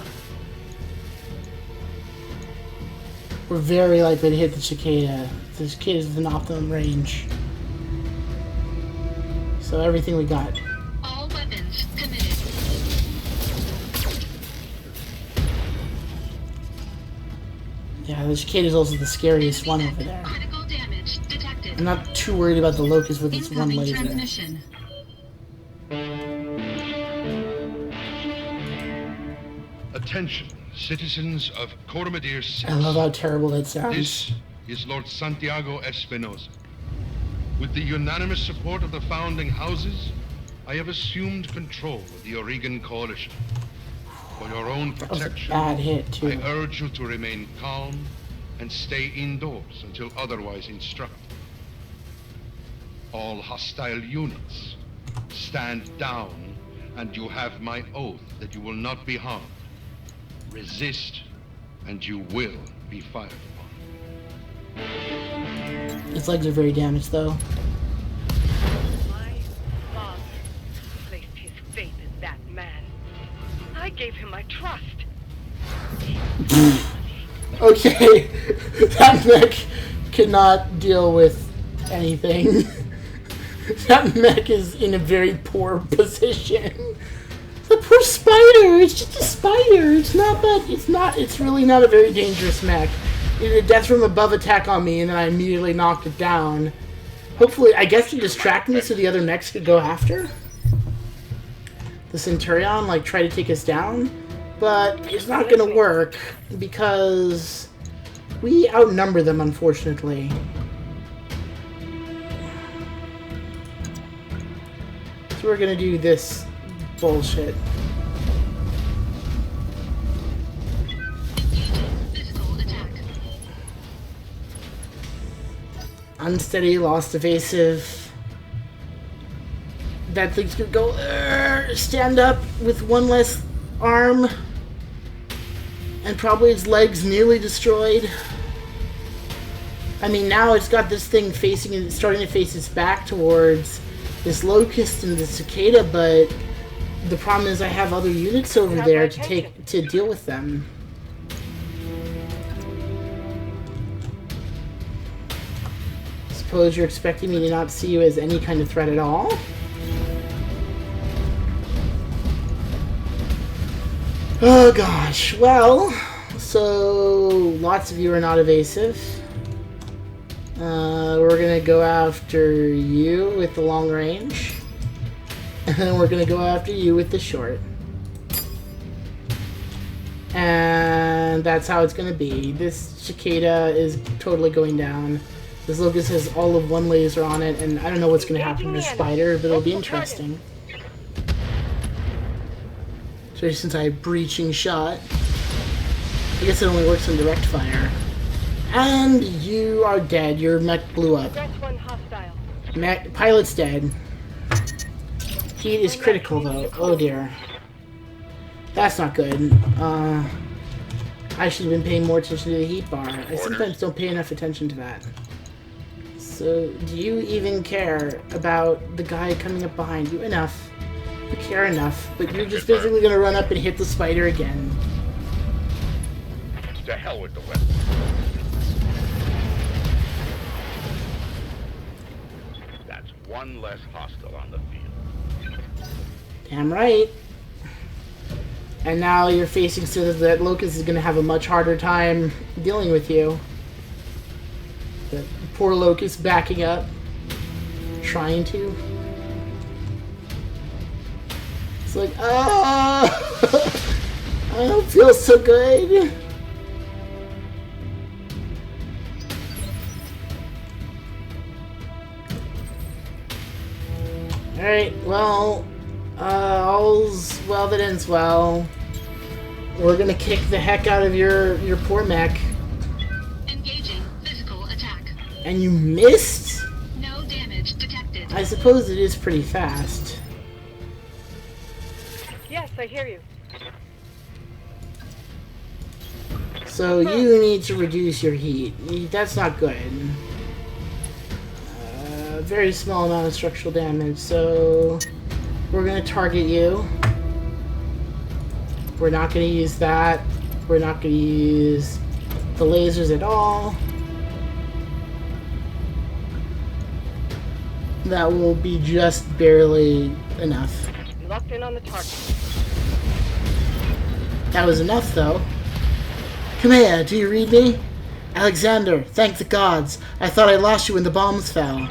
We're very likely to hit the cicada. The cicada's within optimum range. So everything we got. All weapons committed. Yeah, the cicada's also the scariest one over there. Critical damage detected. I'm not too worried about the locust with its one Incoming laser. transmission. Attention, citizens of Coromedere 6. I love how terrible that sounds. This is Lord Santiago Espinosa. With the unanimous support of the founding houses, I have assumed control of the Oregon Coalition. For your own That was a protection, bad hit, too. I urge you to remain calm and stay indoors until otherwise instructed. All hostile units, stand down, and you have my oath that you will not be harmed. Resist, and you will be fired upon. His legs are very damaged, though. My father placed his faith in that man. I gave him my trust. Okay, that mech cannot deal with anything. That mech is in a very poor position. The poor spider! It's just a spider! It's not bad. It's really not a very dangerous mech. It did a death from above attack on me, and then I immediately knocked it down. Hopefully, I guess to distract me so the other mechs could go after the Centurion, like, try to take us down. But it's not gonna work, because we outnumber them, unfortunately. So we're gonna do this bullshit. Physical attack. Unsteady, lost evasive. That thing's gonna go stand up with one less arm. And probably its legs nearly destroyed. I mean, now it's got this thing facing, starting to face its back towards this locust and the cicada, but the problem is I have other units over there to deal with them. Suppose you're expecting me to not see you as any kind of threat at all? Oh gosh, well, so lots of you are not evasive. We're gonna go after you with the long range. And then we're gonna go after you with the short. And that's how it's gonna be. This cicada is totally going down. This locust has all of one laser on it, and I don't know what's gonna happen to this spider, but it'll be interesting. Especially since I have breaching shot. I guess it only works on direct fire. And you are dead. Your mech blew up. That's one hostile. Pilot's dead. Heat is critical, though. Oh dear. That's not good. I I should have been paying more attention to the heat bar. I sometimes don't pay enough attention to that. So, do you even care about the guy coming up behind you? Enough. You care enough, but you're just basically gonna run up and hit the spider again. To hell with the weapon. That's one less hostile on the field. Damn right. And now you're facing so that Locust is gonna have a much harder time dealing with you. The poor Locust backing up. Trying to. It's like, ah! I don't feel so good. Alright, well, all's well that ends well. We're gonna kick the heck out of your poor mech. Engaging physical attack. And you missed? No damage detected. I suppose it is pretty fast. Yes, I hear you. So you need to reduce your heat. That's not good. Very small amount of structural damage, so we're gonna target you. We're not gonna use that. We're not gonna use the lasers at all. That will be just barely enough. Locked in on the target. That was enough, though. Come here, do you read me? Alexander, thank the gods. I thought I lost you when the bombs fell.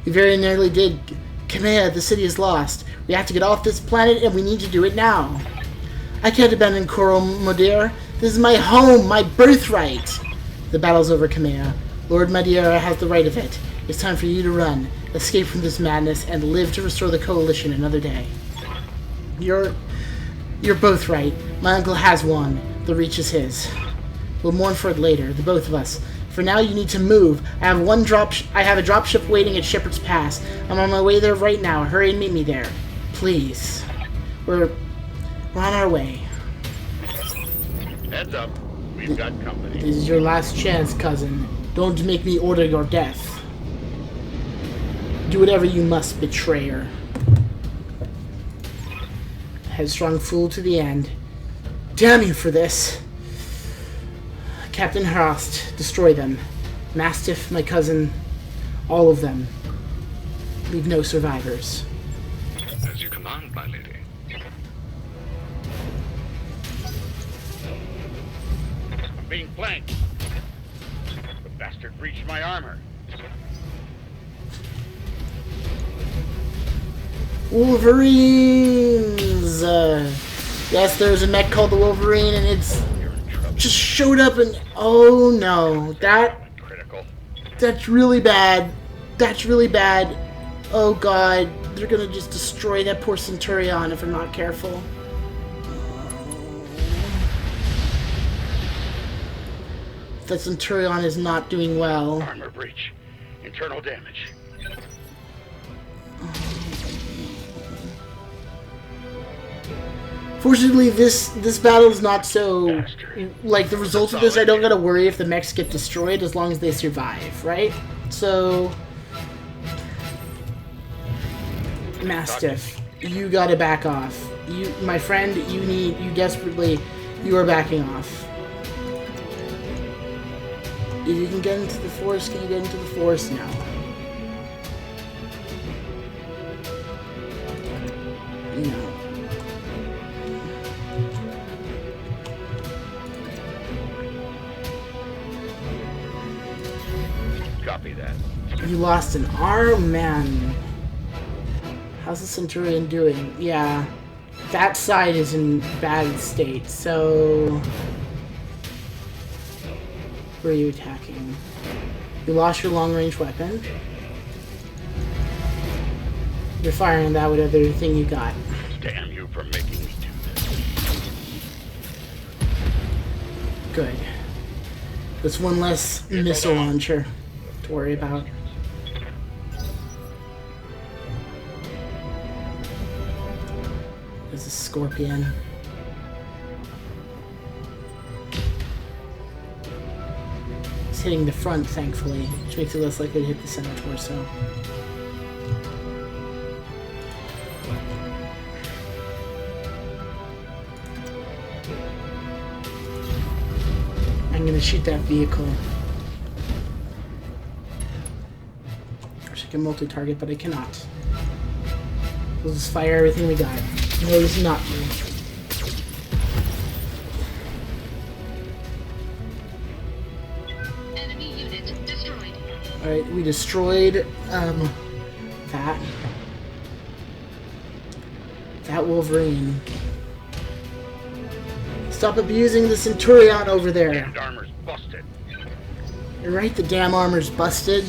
You very nearly did. Come here, the city is lost. We have to get off this planet, and we need to do it now. I can't abandon Coral Madeira. This is my home, my birthright. The battle's over, Kamea. Lord Madeira has the right of it. It's time for you to run, escape from this madness, and live to restore the Coalition another day. You're both right. My uncle has won. The Reach is his. We'll mourn for it later, the both of us. For now, you need to move. I have a dropship waiting at Shepherd's Pass. I'm on my way there right now. Hurry and meet me there. Please. We're on our way. Heads up. We've got company. This is your last chance, cousin. Don't make me order your death. Do whatever you must, betrayer. Headstrong fool to the end. Damn you for this. Captain Hrost, destroy them. Mastiff, my cousin, all of them. Leave no survivors. As you command, my lady. I'm being flanked. The bastard breached my armor. Wolverines! Yes, there's a mech called the Wolverine, and it's just showed up and... Oh no, Critical. that's really bad. That's really bad. Oh god, they're gonna just destroy that poor Centurion if I'm not careful. The Centurion is not doing well. Armor breach. Internal damage. Fortunately, this battle is not so... Like, the results of this, I don't gotta worry if the mechs get destroyed as long as they survive, right? So... Mastiff, you gotta back off. My friend, you desperately... You are backing off. If you can get into the forest, can you get into the forest now? No. Copy that. You lost an arm, man. How's the Centurion doing? Yeah, that side is in bad state, so... Where are you attacking? You lost your long-range weapon. You're firing that whatever thing you got. Damn you for making me do this. Good. That's one less missile launcher to worry about. There's a Scorpion. hitting the front, thankfully, which makes it less likely to hit the center torso. I'm gonna shoot that vehicle. I wish I could multi-target, but I cannot. We'll just fire everything we got. No, it's not me. Enemy unit destroyed. Alright, we destroyed, that Wolverine. Stop abusing the Centurion over there. Damned armor's busted. You're right, the damn armor's busted.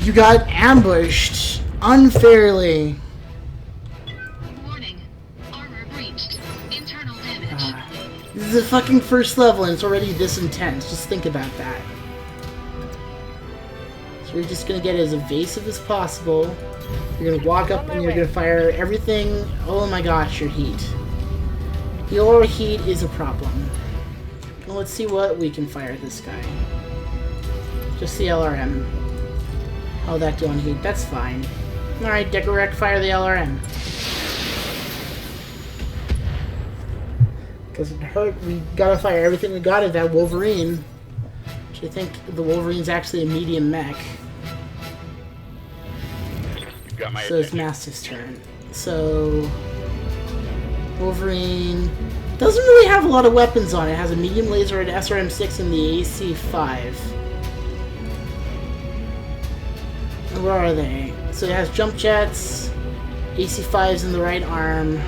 You got ambushed unfairly. Warning. Armor breached. Internal damage. This is the fucking first level and it's already this intense. Just think about that. So we're just gonna get as evasive as possible. You're gonna walk up and you're gonna fire everything. Oh my gosh, your heat. Your heat is a problem. Well, let's see what we can fire at this guy. Just the LRM. How'd that do on heat? That's fine. Alright, Decorec, fire the LRM. Because it hurt, we gotta fire everything we got at that Wolverine. Which I think the Wolverine's actually a medium mech. You got my So it's Mastiff's turn. So Wolverine doesn't really have a lot of weapons on it. It has a medium laser, an SRM-6, and the AC-5. And where are they? So it has jump jets, AC-5s in the right arm,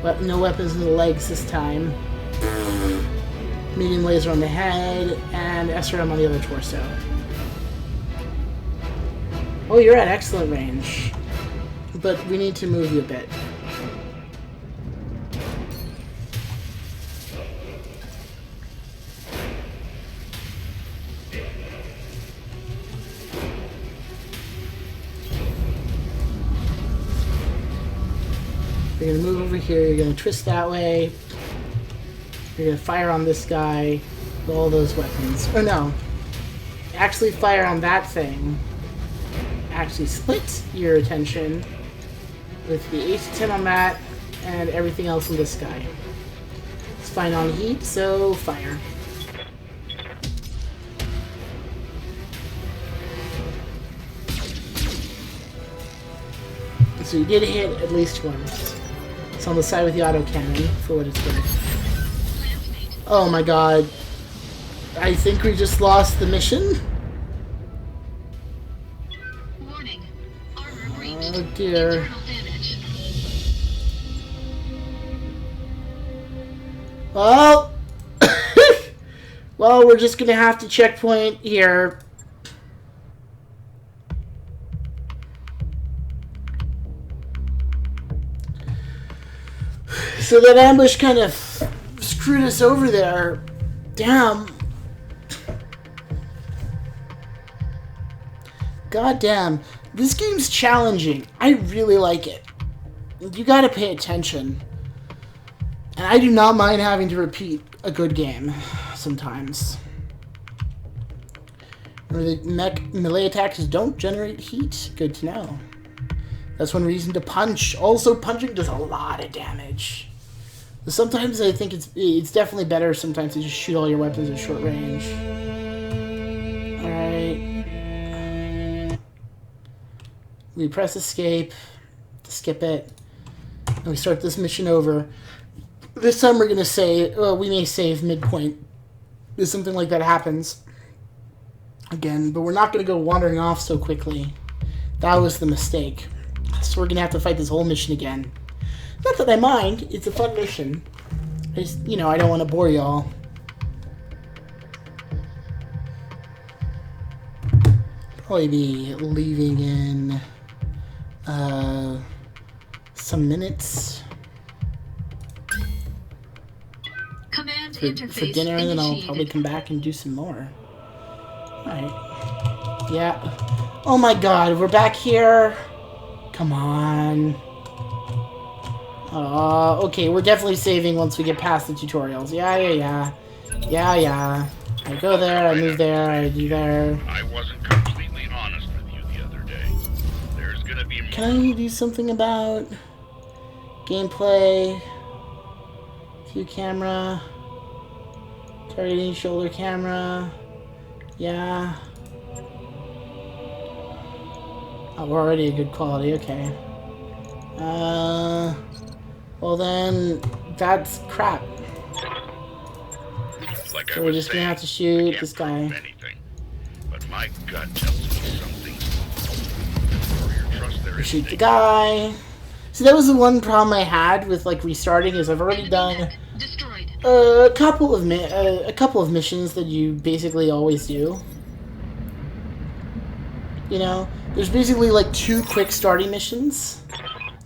but no weapons in the legs this time. Medium laser on the head, and SRM on the other torso. Oh, you're at excellent range. But we need to move you a bit. You're gonna move over here, you're gonna twist that way. You're gonna fire on this guy with all those weapons. Or no. Actually fire on that thing. Actually split your attention with the 8-10 on that and everything else in this guy. It's fine on heat, so fire. So you did hit at least once. It's on the side with the autocannon, for what it's worth. Oh my god. I think we just lost the mission. Warning. Armor breached. Oh dear. Internal damage. Well, well, we're just gonna have to checkpoint here. So that ambush kind of screwed us over there. Damn. God damn. This game's challenging. I really like it. You gotta pay attention. And I do not mind having to repeat a good game sometimes. Remember, the melee attacks don't generate heat. Good to know. That's one reason to punch. Also, punching does a lot of damage. Sometimes I think it's definitely better sometimes to just shoot all your weapons at short range. Alright. We press escape to skip it. And we start this mission over. This time we're going to say, well, we may save midpoint if something like that happens again, but we're not going to go wandering off so quickly. That was the mistake. So we're going to have to fight this whole mission again. Not that I mind, it's a fun mission. I just, you know, I don't want to bore y'all. Probably be leaving in some minutes. Command For interface dinner, and then I'll initiated. probably come back and do some more. Alright. Yeah. Oh my god, we're back here. Come on. Okay, we're definitely saving once we get past the tutorials. Yeah. I go there, I move there, I do there. I wasn't completely honest with you the other day. There's gonna be more. Can I do something about gameplay? View camera. Targeting shoulder camera. Yeah. Oh, we're already a good quality, okay. Well then, that's crap. Like So I we're was just gonna saying, have to shoot I can't this guy. prove anything, but my gut tells me something's wrong. For your trust there We is shoot the danger. guy. See, that was the one problem I had with like restarting is I've already Enemy done mech destroyed. a couple of missions that you basically always do. You know, there's basically like 2 quick starting missions.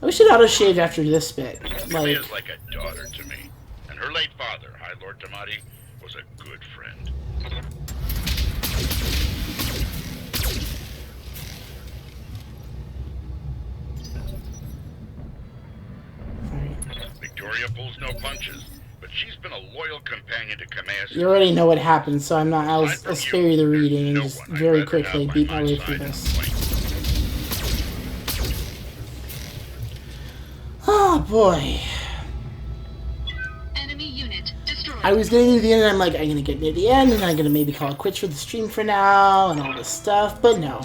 I wish it auto-shaved after this bit. Really Like, is like a daughter to me, and her late father, High Lord Tamati, was a good friend. Victoria pulls no punches, but she's been a loyal companion to Kamea. you already know what happens, so I'm not. I'll spare you the reading and No just one I'd very rather quickly have beat by my way through side in a this. fight. Oh boy. Enemy unit destroyed. I was getting to the end and I'm like, I'm gonna get near the end and I'm gonna maybe call it quits for the stream for now and all this stuff, but no.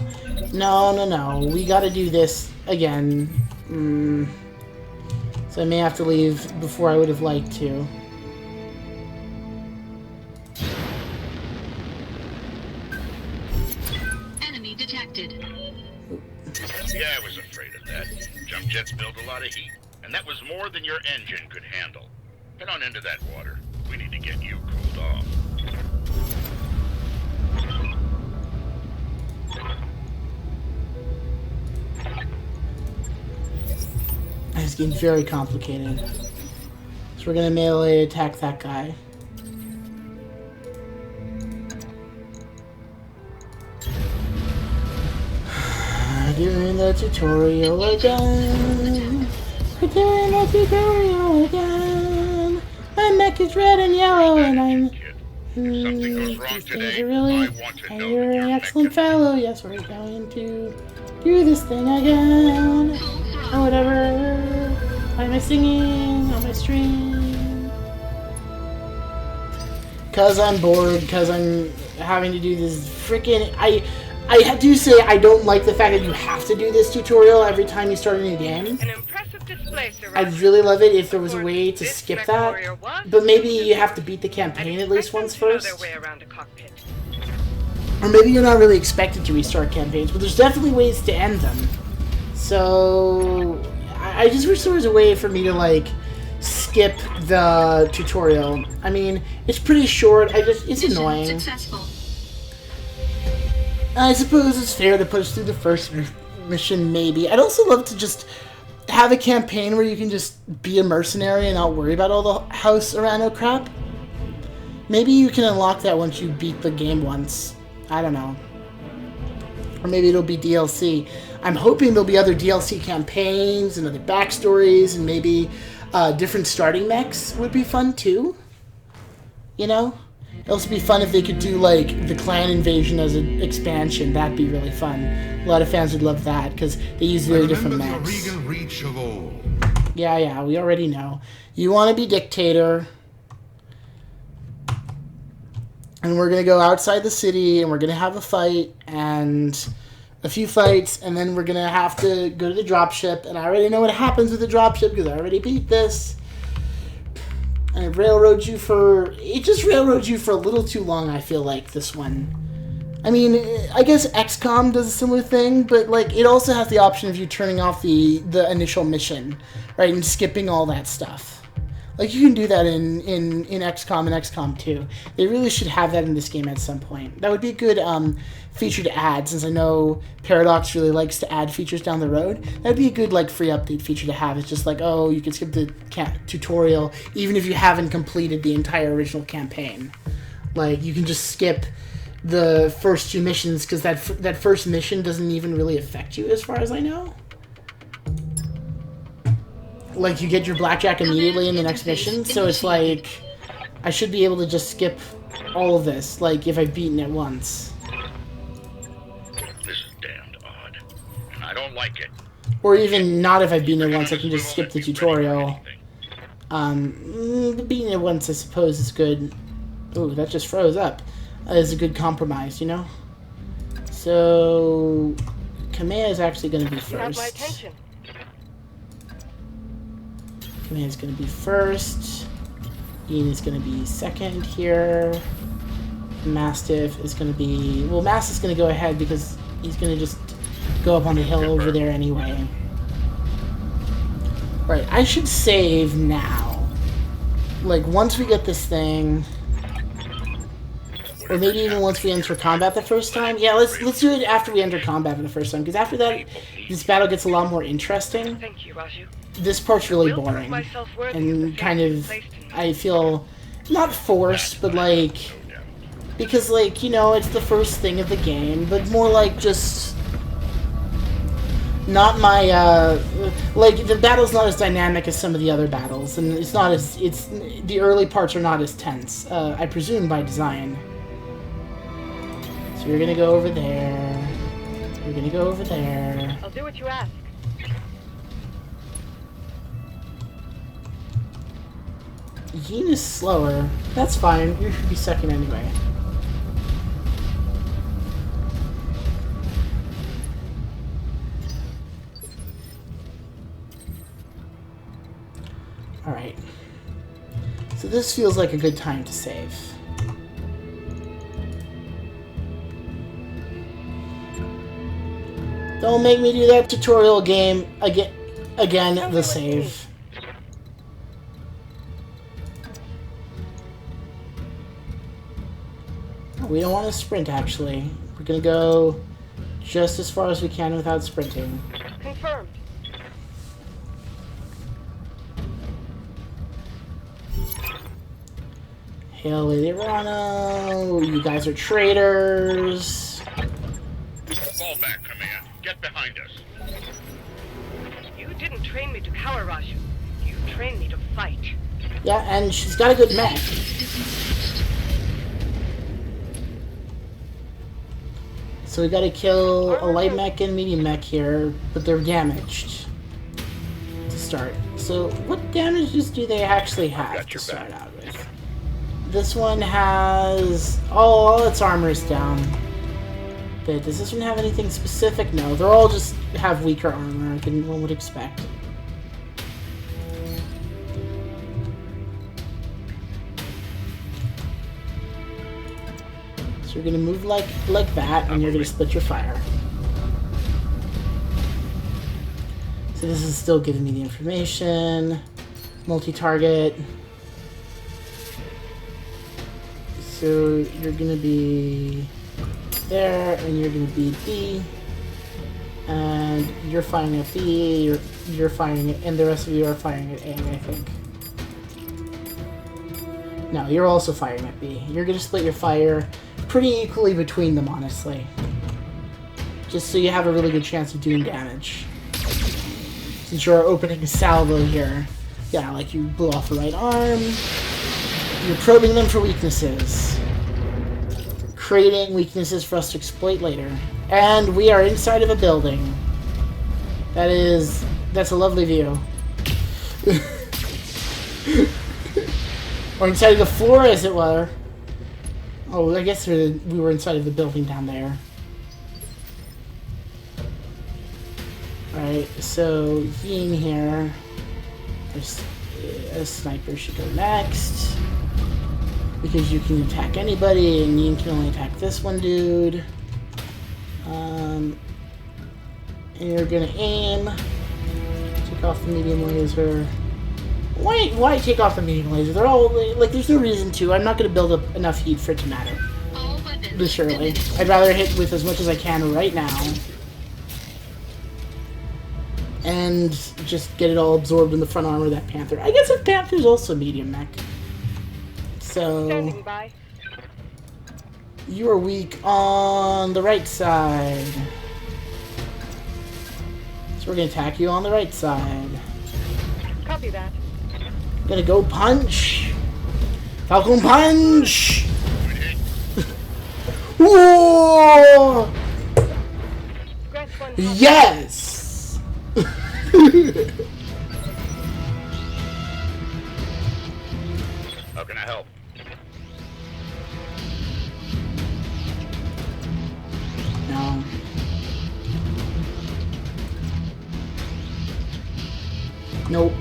No. We gotta do this again. So I may have to leave before I would have liked to. Enemy detected. Yeah, I was afraid of that. Jump jets build a lot of heat, and that was more than your engine could handle. Head on into that water. We need to get you cooled off. It's getting very complicated. So we're gonna melee attack that guy. Doing the tutorial again. We're doing the tutorial again. My mech is red and yellow and I'm... Kid, if something goes wrong these things today, are really... I want to And know you're that an your excellent mech can- fellow. Yes, we're going to do this thing again. Full Or throttle. whatever. Why am I singing on my stream? Cause I'm bored, cause I'm having to do this freaking... I do say I don't like the fact that you have to do this tutorial every time you start a new game. An impressive display, Sir. I'd really love it if there was a way to skip that. But maybe you have to beat the campaign at least once first. Their way around a cockpit. Or maybe you're not really expected to restart campaigns, but there's definitely ways to end them. So I just wish there was a way for me to like skip the tutorial. I mean, it's pretty short. It's Mission annoying. successful. I suppose it's fair to put us through the first mission, maybe. I'd also love to just have a campaign where you can just be a mercenary and not worry about all the House Arano crap. Maybe you can unlock that once you beat the game once. I don't know. Or maybe it'll be DLC. I'm hoping there'll be other DLC campaigns and other backstories and maybe different starting mechs would be fun too. You know? It'd also be fun if they could do like the clan invasion as an expansion. That'd be really fun. A lot of fans would love that because they use very different Remember the mechs. Regal Reach of old. Yeah, we already know. You want to be dictator. And we're going to go outside the city and we're going to have a fight and a few fights and then we're going to have to go to the dropship. And I already know what happens with the dropship because I already beat this. And it just railroads you for a little too long, I feel like, this one. I mean, I guess XCOM does a similar thing, but like it also has the option of you turning off the initial mission, right, and skipping all that stuff. Like you can do that in XCOM and XCOM 2. They really should have that in this game at some point. That would be a good feature to add, since I know Paradox really likes to add features down the road. That'd be a good like free update feature to have. It's just like, oh, you can skip the tutorial even if you haven't completed the entire original campaign. Like you can just skip the first 2 missions because that first mission doesn't even really affect you as far as I know. Like you get your blackjack immediately in the next mission, so it's like I should be able to just skip all of this, like if I've beaten it once. This is damned odd, and I don't like it. Or even not if I've beaten it once, I can just skip the tutorial. Beating it once, I suppose, is good. Ooh, that just froze up. Is a good compromise, you know? So... Kamea is actually going to be You have my first. attention. Kamea is going to be first. Ian is going to be second here. Mastiff is going to be... Well, Mastiff's going to go ahead because he's going to just go up on the hill over there anyway. Right, I should save now. Like, once we get this thing... Or maybe even once we enter combat the first time. Yeah, let's do it after we enter combat for the first time, because after that, this battle gets a lot more interesting. Thank you, Raju. This part's really Will prove boring. myself worthy of And the kind fate of, placed in me. I feel, not forced, but like... Because, like, you know, it's the first thing of the game, but more like just... Not my, like, the battle's not as dynamic as some of the other battles, and it's not as, the early parts are not as tense, I presume by design. So you're gonna go over there, you're gonna go over there. I'll do what you ask. Yin is slower, that's fine, you should be second anyway. Alright. So this feels like a good time to save. Don't make me do that tutorial game again, the save. We don't want to sprint, actually. We're gonna go just as far as we can without sprinting. Confirmed. Hail Lady Rano, you guys are traitors. Fall back, Command. Get behind us. You didn't train me to cower, Raju. You trained me to fight. Yeah, and she's got a good mech. So we gotta kill a light mech and medium mech here, but they're damaged to start. So what damages do they actually have to start out with? This one has... Oh, all its armor is down. But does this one have anything specific? No, they're all just have weaker armor than one would expect. So you're gonna move like that, and you're gonna split your fire. So this is still giving me the information. Multi-target. So you're gonna be there, and you're gonna be B, and you're firing at B. You're firing at, and the rest of you are firing at A, I think. No, you're also firing at B. You're gonna split your fire pretty equally between them, honestly. Just so you have a really good chance of doing damage. Since you're opening a salvo here. Yeah, like you blew off the right arm. You're probing them for weaknesses. Creating weaknesses for us to exploit later. And we are inside of a building. That's a lovely view. Or inside of the floor, as it were. Oh, I guess we were inside of the building down there. Alright, so Yin here. A sniper should go next. Because you can attack anybody, and Yin can only attack this one dude. And you're gonna aim. Take off the medium laser. Why take off the medium laser? They're all, like, there's no reason to. I'm not gonna build up enough heat for it to matter. All weapons. Surely. I'd rather hit with as much as I can right now. And just get it all absorbed in the front armor of that Panther. I guess that Panther's also medium mech. So... Standing by. You are weak on the right side. So we're gonna attack you on the right side. Copy that. Gonna go punch. Falcon punch! Whoa! Scratch one. Yes! How can I help? No. Nope.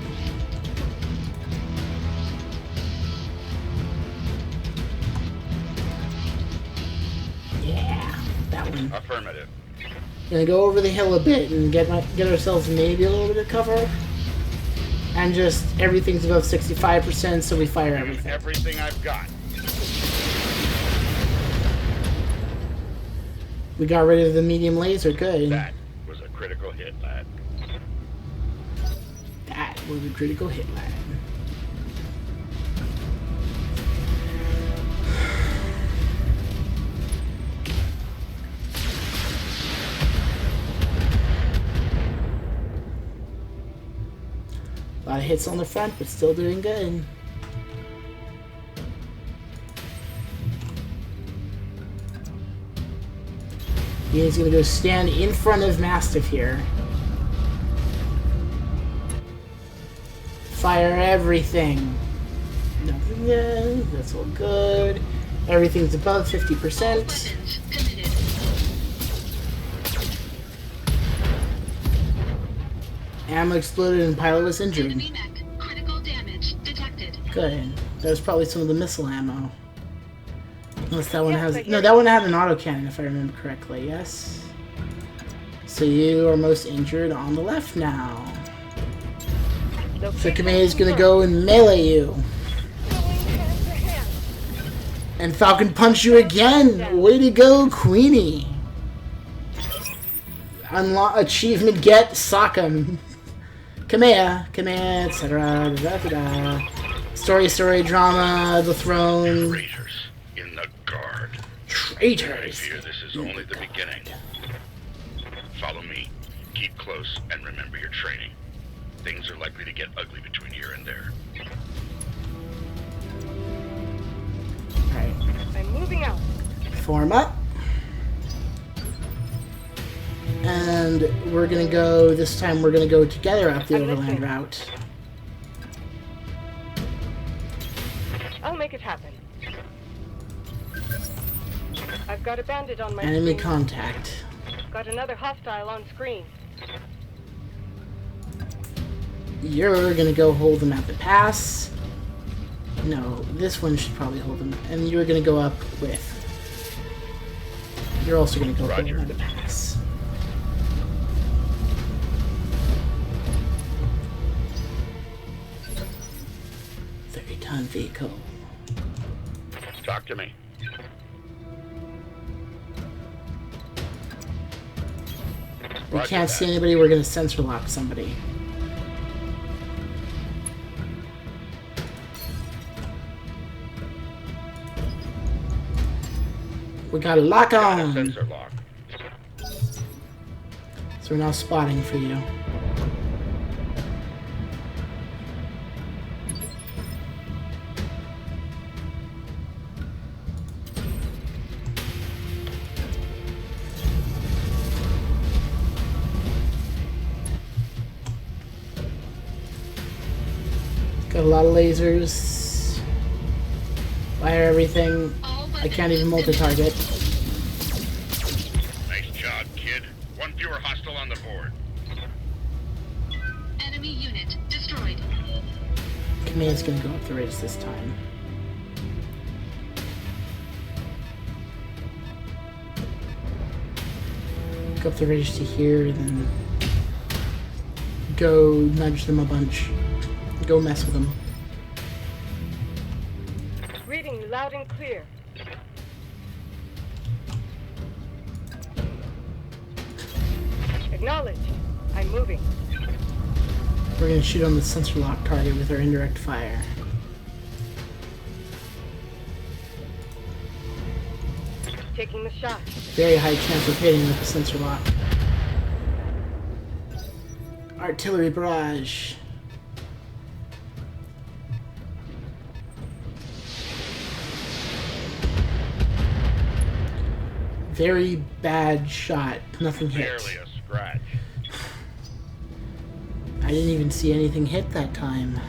Yeah, that one. Affirmative. Gonna go over the hill a bit and get ourselves maybe a little bit of cover. And just everything's above 65%, so we fire everything. Everything I've got. We got rid of the medium laser, good. That was a critical hit, lad. That was a critical hit, lad. A lot of hits on the front, but still doing good. He's gonna go stand in front of Mastiff here. Fire everything. Nothing good. That's all good. Everything's above 50%. Weapons committed. Ammo exploded and pilot was injured. Enemy mech. Critical damage detected. Good. That was probably some of the missile ammo. Unless that one Yes, has... I hear No, you. that one had an autocannon, if I remember correctly, yes? So you are most injured on the left now. So Location Kame's gonna confirmed. go and melee you. Going hand to hand. And Falcon punch you again! Way to go, Queenie! Unlock achievement get, sock 'em. Kamea, etc. Story, drama, the throne. Traitors in the guard. I Traitors. fear this is only the beginning. Follow me. Keep close and remember your training. Things are likely to get ugly between here and there. Alright, I'm moving out. form up. And we're gonna go, this time we're gonna go together up the I'm overland listening. route. I'll make it happen. I've got a bandit on my Enemy screen. contact. Got another hostile on screen. You're gonna go hold them at the pass. No, this one should probably hold them. And you're gonna go up with. You're also gonna go hold Roger. them at the pass. Ton vehicle. Talk to me. We Roger can't that. see anybody, we're gonna sensor lock somebody. We got a lock Got a on! sensor lock. So we're now spotting for you. Got a lot of lasers. Fire everything. All I can't even weapons multi-target. Nice job, kid. One fewer hostile on the board. Enemy unit destroyed. Command's gonna go up the ridge this time. Go up the ridge to here, then go nudge them a bunch. Go mess with them. Reading you loud and clear. Acknowledged. I'm moving. We're gonna shoot on the sensor lock target with our indirect fire. Taking the shot. Very high chance of hitting with the sensor lock. Artillery barrage. Very bad shot. Nothing hit. Barely a scratch. I didn't even see anything hit that time.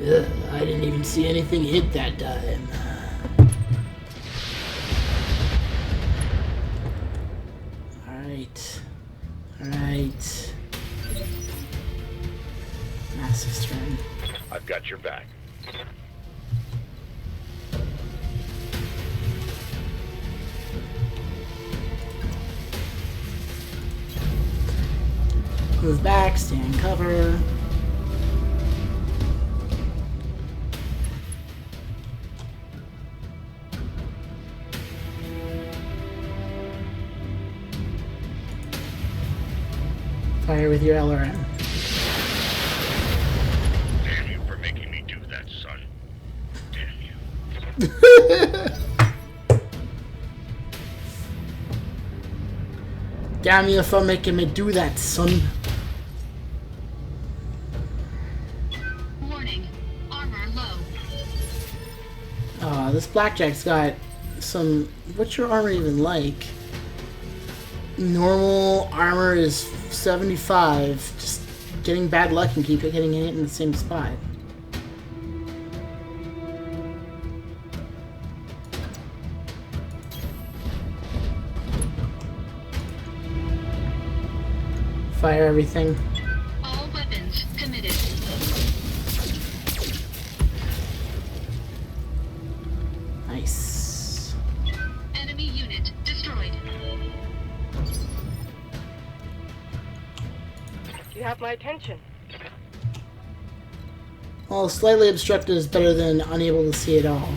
Ugh, I didn't even see anything hit that time. Alright. Alright. Massive's turn. I've got your back. Move back, stand cover. Fire with your LRM. Damn you for making me do that, son. Damn you. Damn you for making me do that, son. Warning. Armor low. This Blackjack's got some... What's your armor even like? Normal armor is 75. Just getting bad luck and keep hitting it in the same spot. Fire everything. All weapons committed. Nice. Enemy unit destroyed. You have my attention. Well, slightly obstructed is better than unable to see at all.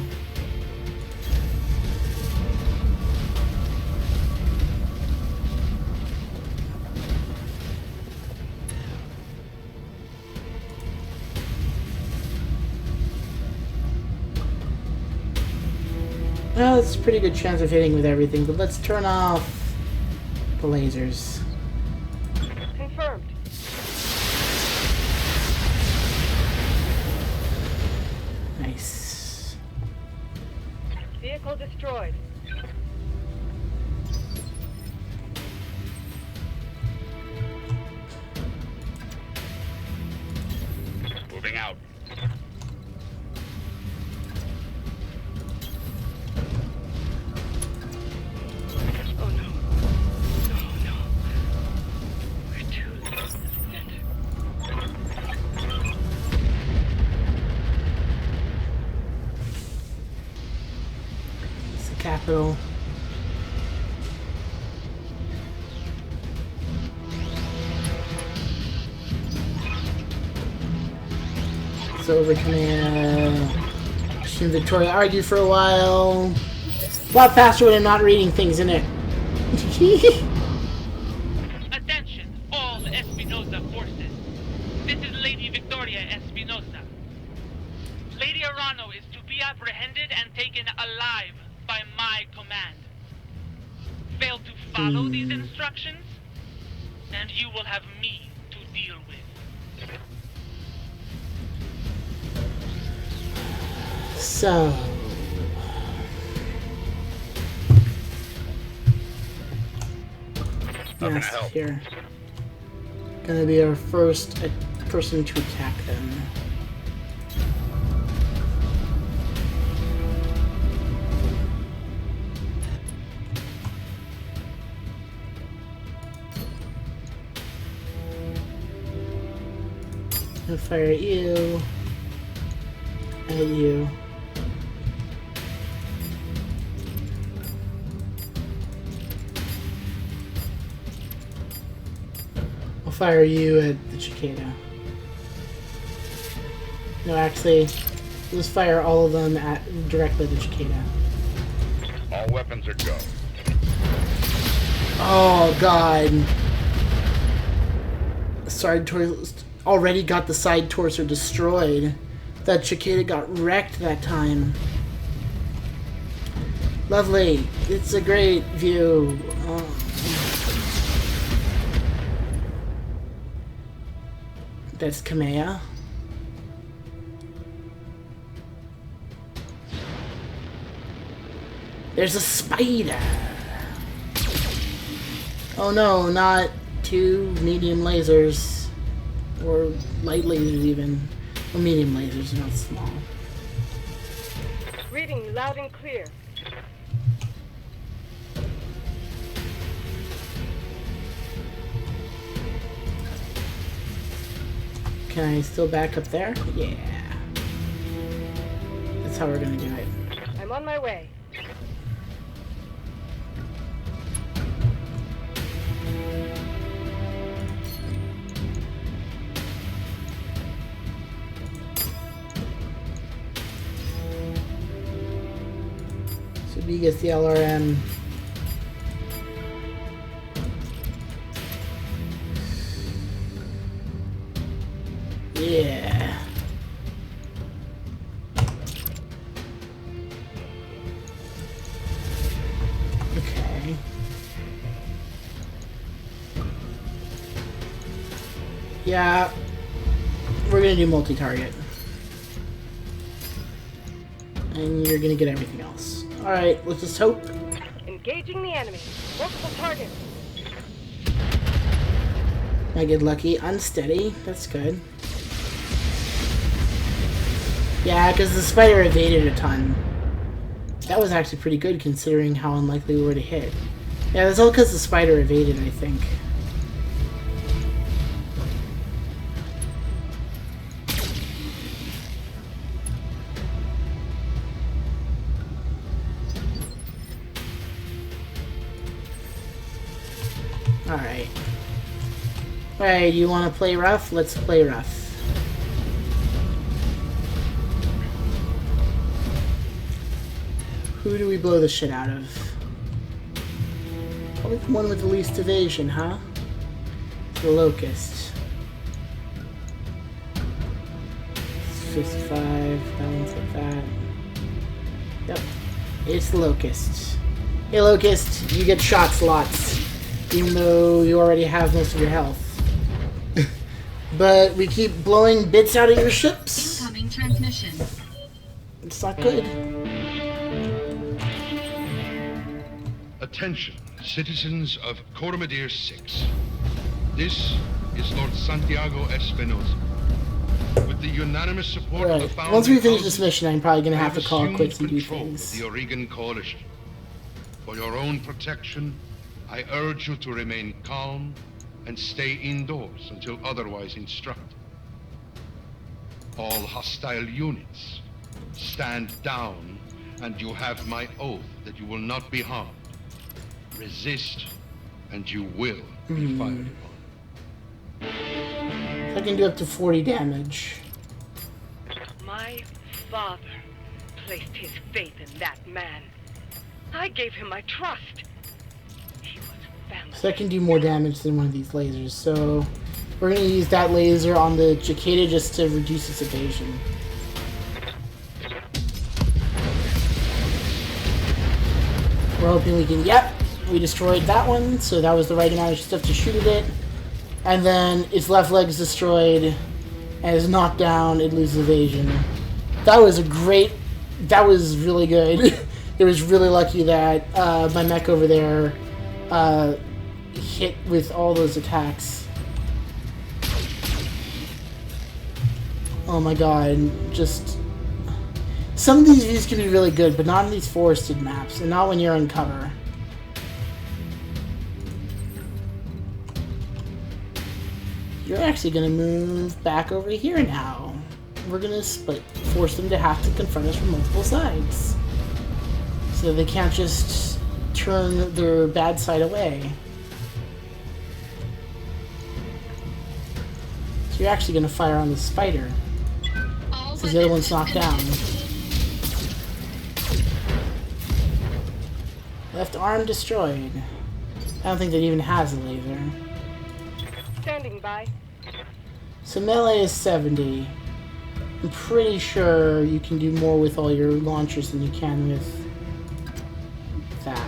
Well, it's a pretty good chance of hitting with everything, but let's turn off the lasers. Confirmed. Nice. Vehicle destroyed. Moving out. Oh no. No, no. We're too late. It's the capital. It's over, Command. She and Victoria argue for a while. A lot faster when I'm not reading things in it. Attention, all Espinosa forces. This is Lady Victoria Espinosa. Lady Arano is to be apprehended and taken alive by my command. Fail to follow these instructions, and you will have me to deal with. So... How can I Yes, help? here. Gonna be our first person to attack them. I'll fire at you. At you. I'll fire you at the cicada. No, actually, let's fire all of them at directly at the cicada. All weapons are go. Oh god. The side torso already got the side torso destroyed. That cicada got wrecked that time. Lovely. It's a great view. Oh. That's Kamea. There's a spider! Oh no, not 2 medium lasers. Or light lasers even. Or medium lasers, not small. Reading you loud and clear. Can I still back up there? Yeah. That's how we're gonna do it. I'm on my way. So B gets the LRM. Yeah. Okay. Yeah. We're gonna do multi-target. And you're gonna get everything else. Alright, let's just hope. Engaging the enemy. Multiple targets. I get lucky. Unsteady. That's good. Yeah, because the spider evaded a ton. That was actually pretty good considering how unlikely we were to hit. Yeah, that's all because the spider evaded, I think. Alright. Alright, you want to play rough? Let's play rough. Who do we blow the shit out of? Probably the one with the least evasion, huh? The Locust. It's 55, that one's like that. Yep. It's the Locust. Hey Locust, you get shot slots. Even though you already have most of your health. But we keep blowing bits out of your ships. Incoming transmission. It's not good. Attention, citizens of Coromadir 6. This is Lord Santiago Espinosa. With the unanimous support of the Right. founding Once we finish council, this mission, I'm probably going to I have to call it assumed quits and do control of things. the Oregon Coalition. For your own protection, I urge you to remain calm and stay indoors until otherwise instructed. All hostile units, stand down, and you have my oath that you will not be harmed. Resist, and you will be fired upon. I can do up to 40 damage. My father placed his faith in that man. I gave him my trust. He was family. So I can do more damage than one of these lasers. So we're going to use that laser on the Cicada just to reduce its evasion. We're hoping we can... Yep! We destroyed that one, so that was the right amount of stuff to shoot at it. And then its left leg is destroyed, and is knocked down, it loses evasion. That was a great... That was really good. It was really lucky that my mech over there hit with all those attacks. Oh my god, just... Some of these views can be really good, but not in these forested maps, and not when you're in cover. You're actually going to move back over here now. We're going to split, force them to have to confront us from multiple sides. So they can't just turn their bad side away. So you're actually going to fire on the spider. All Since the other one's weapons knocked down. committed. Left arm destroyed. I don't think that even has a laser. Standing by. So melee is 70. I'm pretty sure you can do more with all your launchers than you can with that.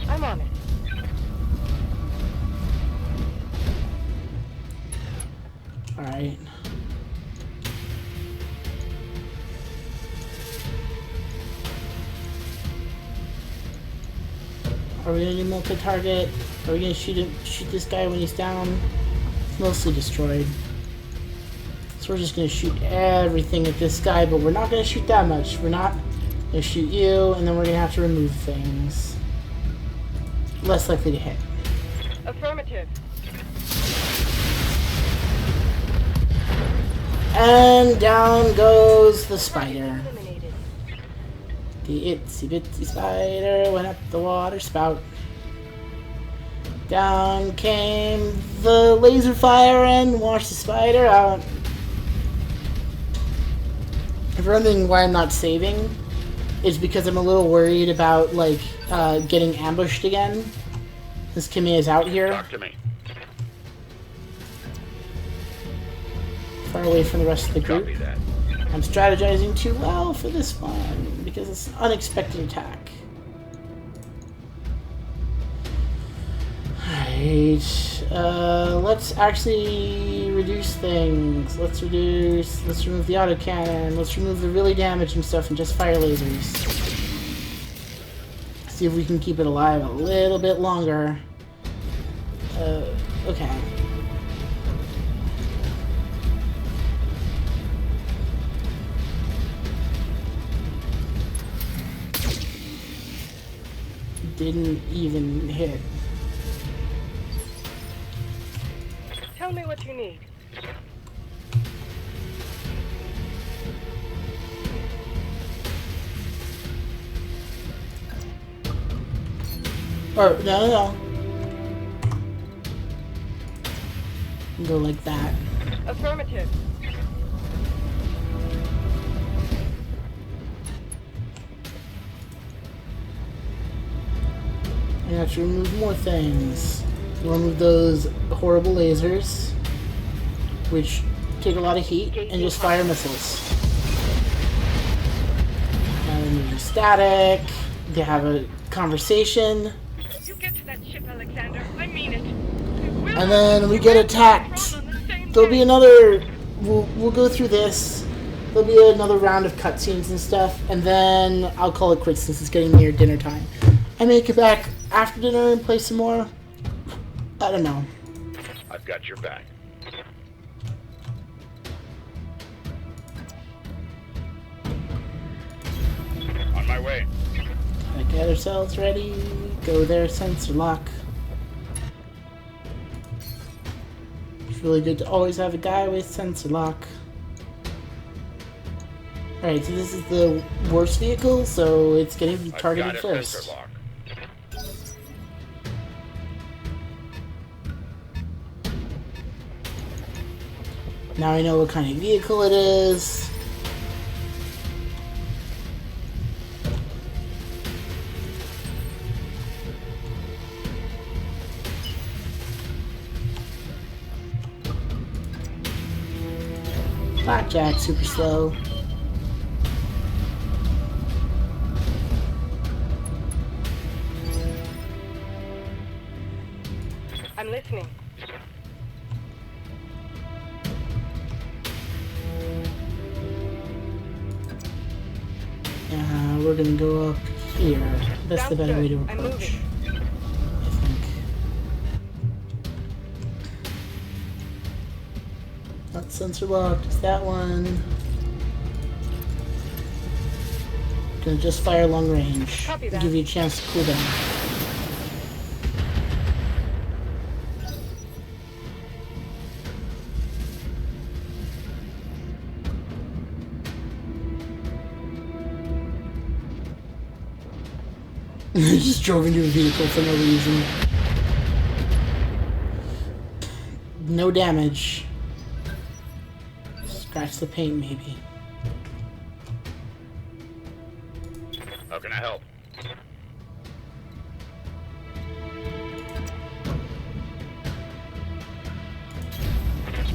I'm on it. Alright. Are we gonna do multi-target? Are we gonna shoot this guy when he's down? It's mostly destroyed. So we're just gonna shoot everything at this guy, but we're not gonna shoot that much. We're not gonna shoot you, and then we're gonna have to remove things. Less likely to hit. Affirmative. And down goes the spider. Eliminated. The itsy bitsy spider went up the water spout. Down came the laser fire and washed the spider out. If you're wondering why I'm not saving, it's because I'm a little worried about, like, getting ambushed again. Since Kimmy is out here. Talk to me. Far away from the rest of the group. Copy that. I'm strategizing too well for this one because it's an unexpected attack. Alright, let's actually reduce things. Let's remove the autocannon. Let's remove the really damaging stuff and just fire lasers. See if we can keep it alive a little bit longer. Okay. Didn't even hit. Tell me what you need. Or, no. Go like that. Affirmative. I have to remove more things. You remove those horrible lasers, which take a lot of heat, and just fire missiles. And remove the static. They have a conversation. You get to that ship, Alexander. I mean it. And then we get attacked. There'll be another. We'll go through this. There'll be another round of cutscenes and stuff, and then I'll call it quits since it's getting near dinner time. I may get back after dinner and play some more. I don't know. I've got your back. On my way. Gotta get ourselves ready. Go there, sensor lock. It's really good to always have a guy with sensor lock. Alright, so this is the worst vehicle, so it's getting targeted I've got a first. sensor lock. Now I know what kind of vehicle it is. Blackjack, super slow. I'm listening. We're gonna go up here. That's the better way to I'm approach. moving. I think. Not sensor locked, it's that one. Gonna just fire long range. Copy that. Give you a chance to cool down. Just drove into a vehicle for no reason. No damage. Scratch the paint, maybe. How can I help?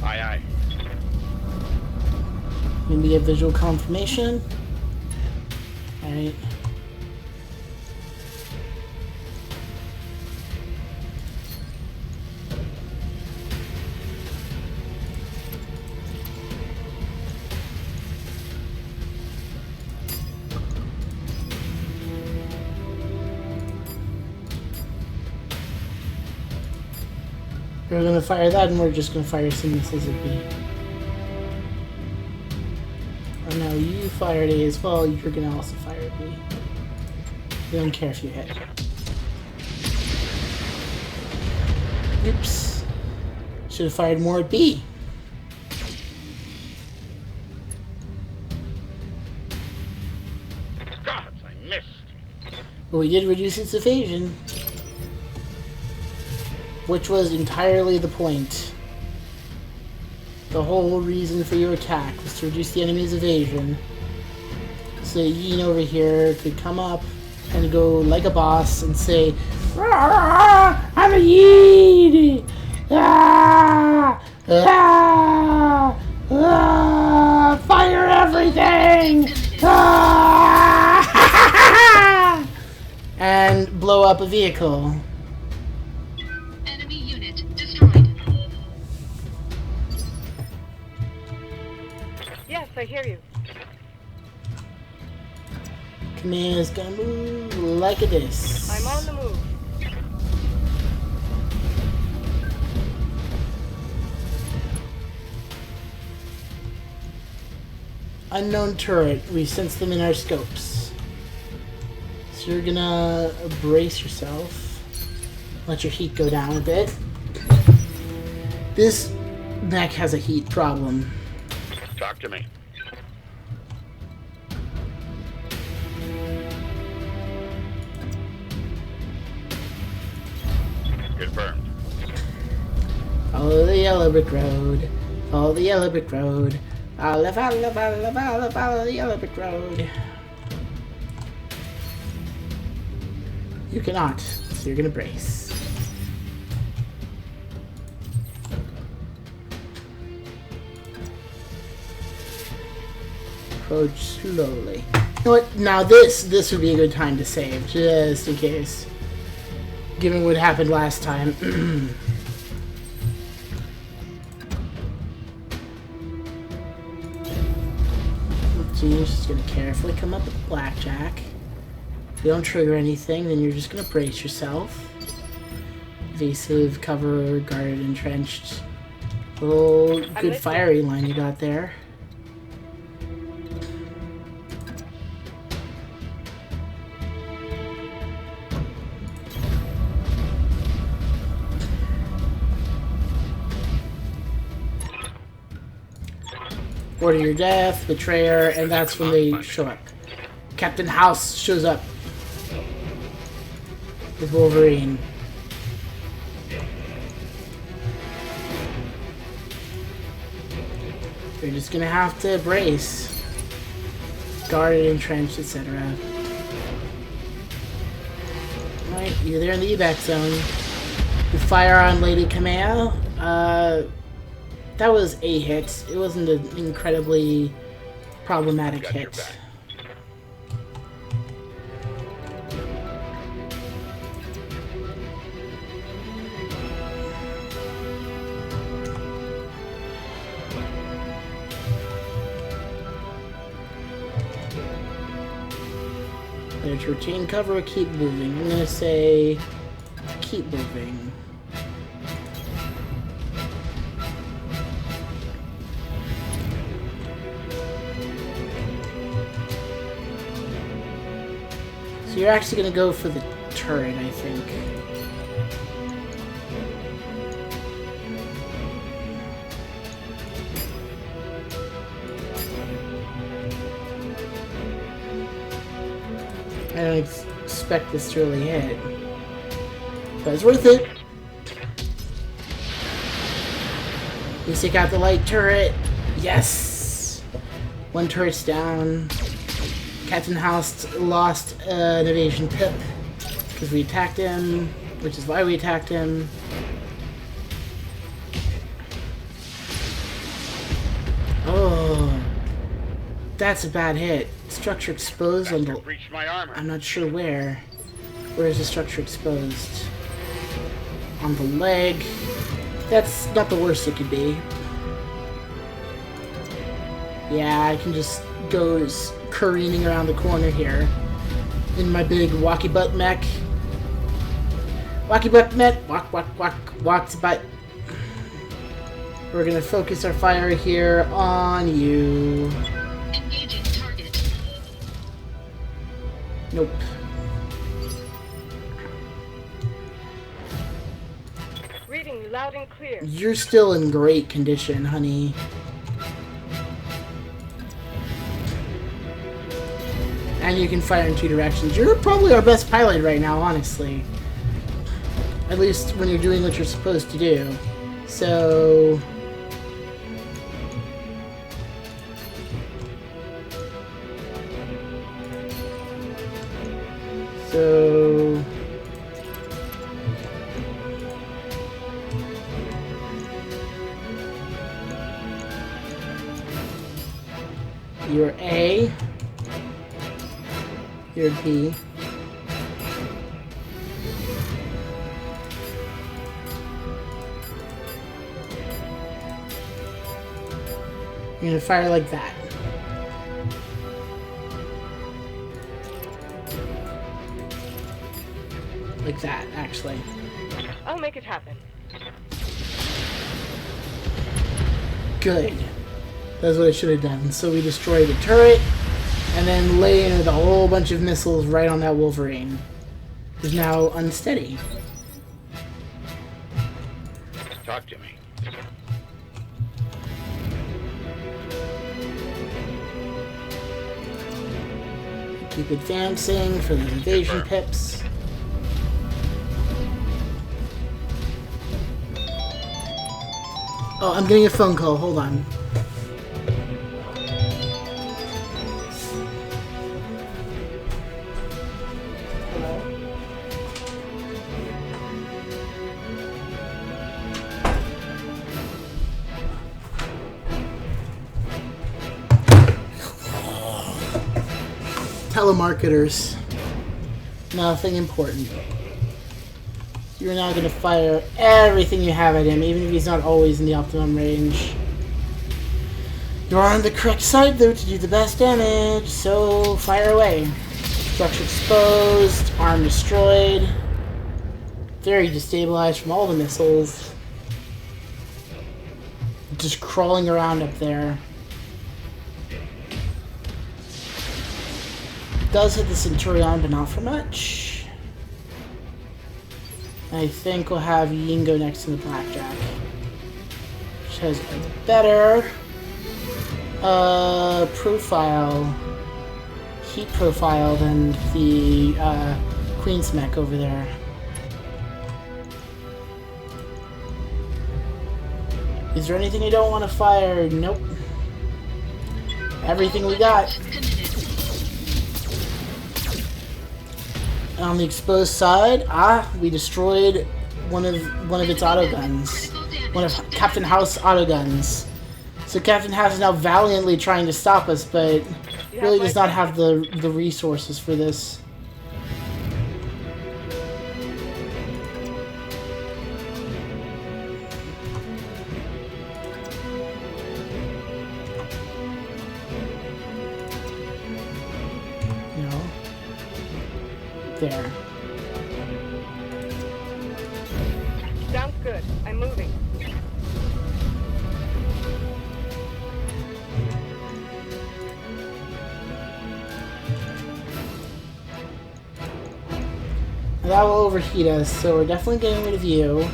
Aye, aye. Maybe get visual confirmation. Alright. We're gonna fire that, and we're just gonna fire some missiles at B. Oh no, you fired A as well. You're gonna also fire at B. We don't care if you hit. Oops. Should have fired more at B. Gods, I missed. But we did reduce its evasion. Which was entirely the point. The whole reason for your attack was to reduce the enemy's evasion. So Yin over here could come up and go like a boss and say, "Rah, I'm a Yin! Ah, ah, ah, fire everything! Ah!" and blow up a vehicle. Enemy unit destroyed. Yes, I hear you. Command's gonna move like this. I'm on the move. Unknown turret. We sense them in our scopes. So you're gonna brace yourself. Let your heat go down a bit. This mech has a heat problem. Talk to me. Confirmed. Follow the yellow brick road. Follow the yellow brick road. Follow, follow, follow, follow, follow the yellow brick road. You cannot, so you're gonna brace. Approach slowly. You know what? Now this would be a good time to save, just in case. Given what happened last time. So you're just gonna carefully come up with blackjack. If you don't trigger anything, then you're just gonna brace yourself. Evasive, cover, guarded, entrenched. Little good fiery line you got there. Order your death, betrayer, and that's when they show up. Captain House shows up with Wolverine. You're just gonna have to brace, guarded, entrenched, etc. Alright, you're there in the evac zone. You fire on Lady Kameo. That was a hit. It wasn't an incredibly problematic hit. Better to retain cover or keep moving. I'm gonna say keep moving. So you're actually gonna go for the turret, I think. I don't expect this to really hit, but it's worth it. You take out the light turret. Yes! One turret's down. Captain House lost an evasion pip because we attacked him, which is why we attacked him. Oh, that's a bad hit. Structure exposed on the... Breached my armor. I'm not sure where. Where is the structure exposed? On the leg. That's not the worst it could be. Yeah, I can just go careening around the corner here in my big walkie butt mech. Walkie butt mech. Walk, walk, walk, walks butt. We're gonna focus our fire here on you. Engaging target. Nope. Reading you loud and clear. You're still in great condition, honey. And you can fire in 2 directions. You're probably our best pilot right now, honestly. At least when you're doing what you're supposed to do. So... You're A. You're B. You're gonna fire like that. Like that, actually. I'll make it happen. Good. That's what I should have done. So we destroy the turret, and then lay in with a whole bunch of missiles right on that Wolverine, who's now unsteady. Talk to me. Keep advancing for the evasion pips. Oh, I'm getting a phone call. Hold on. Telemarketers. Nothing important. You're now going to fire everything you have at him, even if he's not always in the optimum range. You're on the correct side, though, to do the best damage, so fire away. Structure exposed, arm destroyed. Very destabilized from all the missiles. Just crawling around up there. Does hit the Centurion, but not for much. I think we'll have Yin go next to the Blackjack, which has a better heat profile than the Queen's Mech over there. Is there anything you don't want to fire? Nope. Everything we got. On the exposed side, we destroyed one of its autoguns, one of Captain House autoguns. So Captain House is now valiantly trying to stop us, but really does not have the resources for this. No. There. Sounds good. I'm moving. That will overheat us, so we're definitely getting rid of you.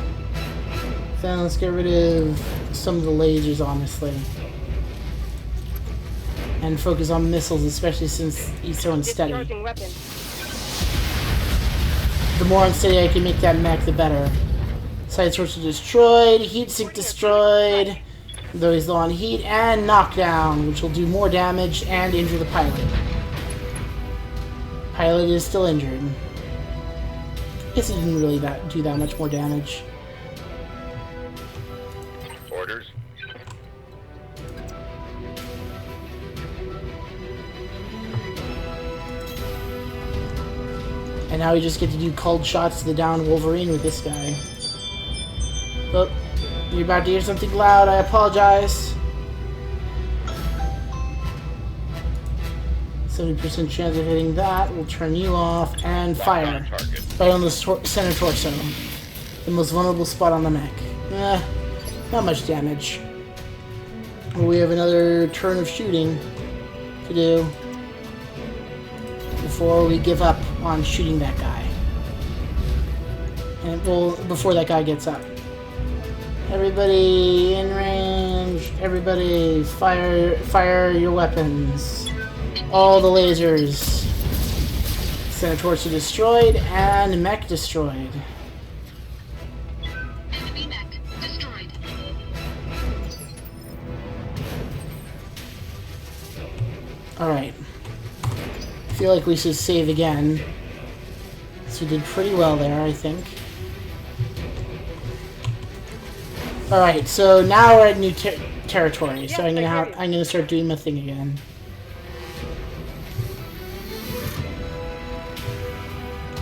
Then let's get rid of some of the lasers, honestly. And focus on missiles, especially since he's so unsteady. Discharging weapons. The more unsteady I can make that mech, the better. Side source destroyed, heat sink destroyed, though he's low on heat, and knockdown, which will do more damage and injure the pilot. Pilot is still injured. I guess he didn't really do that much more damage. Orders. And now we just get to do cold shots to the downed Wolverine with this guy. Oh, you're about to hear something loud. I apologize. 70% chance of hitting that. We'll turn you off and fire. Right on the center torso. The most vulnerable spot on the mech. Not much damage. Well, we have another turn of shooting to do before we give up on shooting that guy. And well, before that guy gets up. Everybody in range. Everybody fire your weapons. All the lasers. Senator's destroyed and mech destroyed. Enemy mech destroyed. Alright. I feel like we should save again. So we did pretty well there, I think. Alright, so now we're at new territory. So I'm gonna start doing my thing again.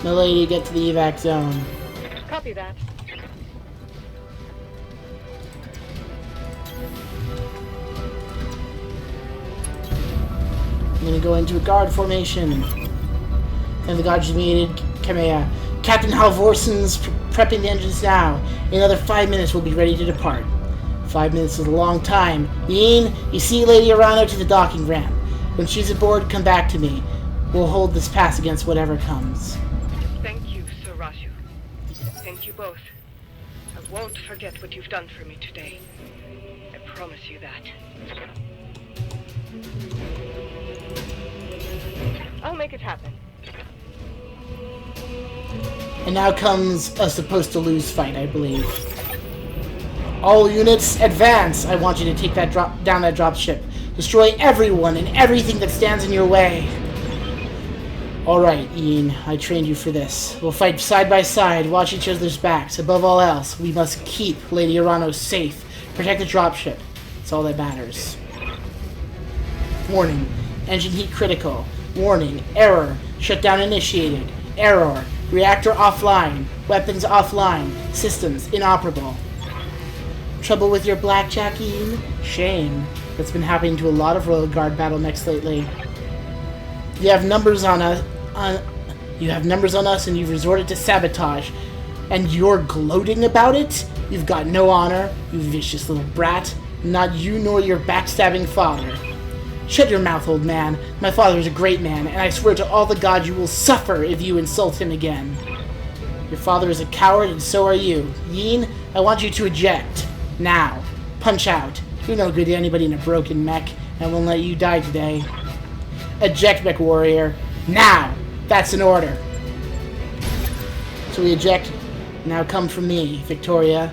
Milady, get to the evac zone. Copy that. I'm gonna go into a guard formation. And the guards immediately Kamea. Captain Halvorson's prepping the engines now. In another 5 minutes, we'll be ready to depart. 5 minutes is a long time. Yin, you see Lady Arano to the docking ramp. When she's aboard, come back to me. We'll hold this pass against whatever comes. Thank you, Sir Rashu. Thank you both. I won't forget what you've done for me today. I promise you that. I'll make it happen. And now comes a supposed to lose fight, I believe. All units, advance! I want you to take that down that dropship. Destroy everyone and everything that stands in your way. Alright, Ian, I trained you for this. We'll fight side by side, watch each other's backs. Above all else, we must keep Lady Arano safe. Protect the dropship. It's all that matters. Warning. Engine heat critical. Warning. Error. Shutdown initiated. Error. Reactor offline. Weapons offline. Systems inoperable. Trouble with your blackjack, Ian? Shame. That's been happening to a lot of Royal Guard battle mechs lately. You have numbers on us. You have numbers on us, and you've resorted to sabotage. And you're gloating about it? You've got no honor, you vicious little brat. Not you nor your backstabbing father. Shut your mouth, old man. My father is a great man, and I swear to all the gods you will suffer if you insult him again. Your father is a coward, and so are you. Yin, I want you to eject. Now. Punch out. You're no good to anybody in a broken mech, and I won't let you die today. Eject, mech warrior. Now! That's an order. So we eject. Now come from me, Victoria.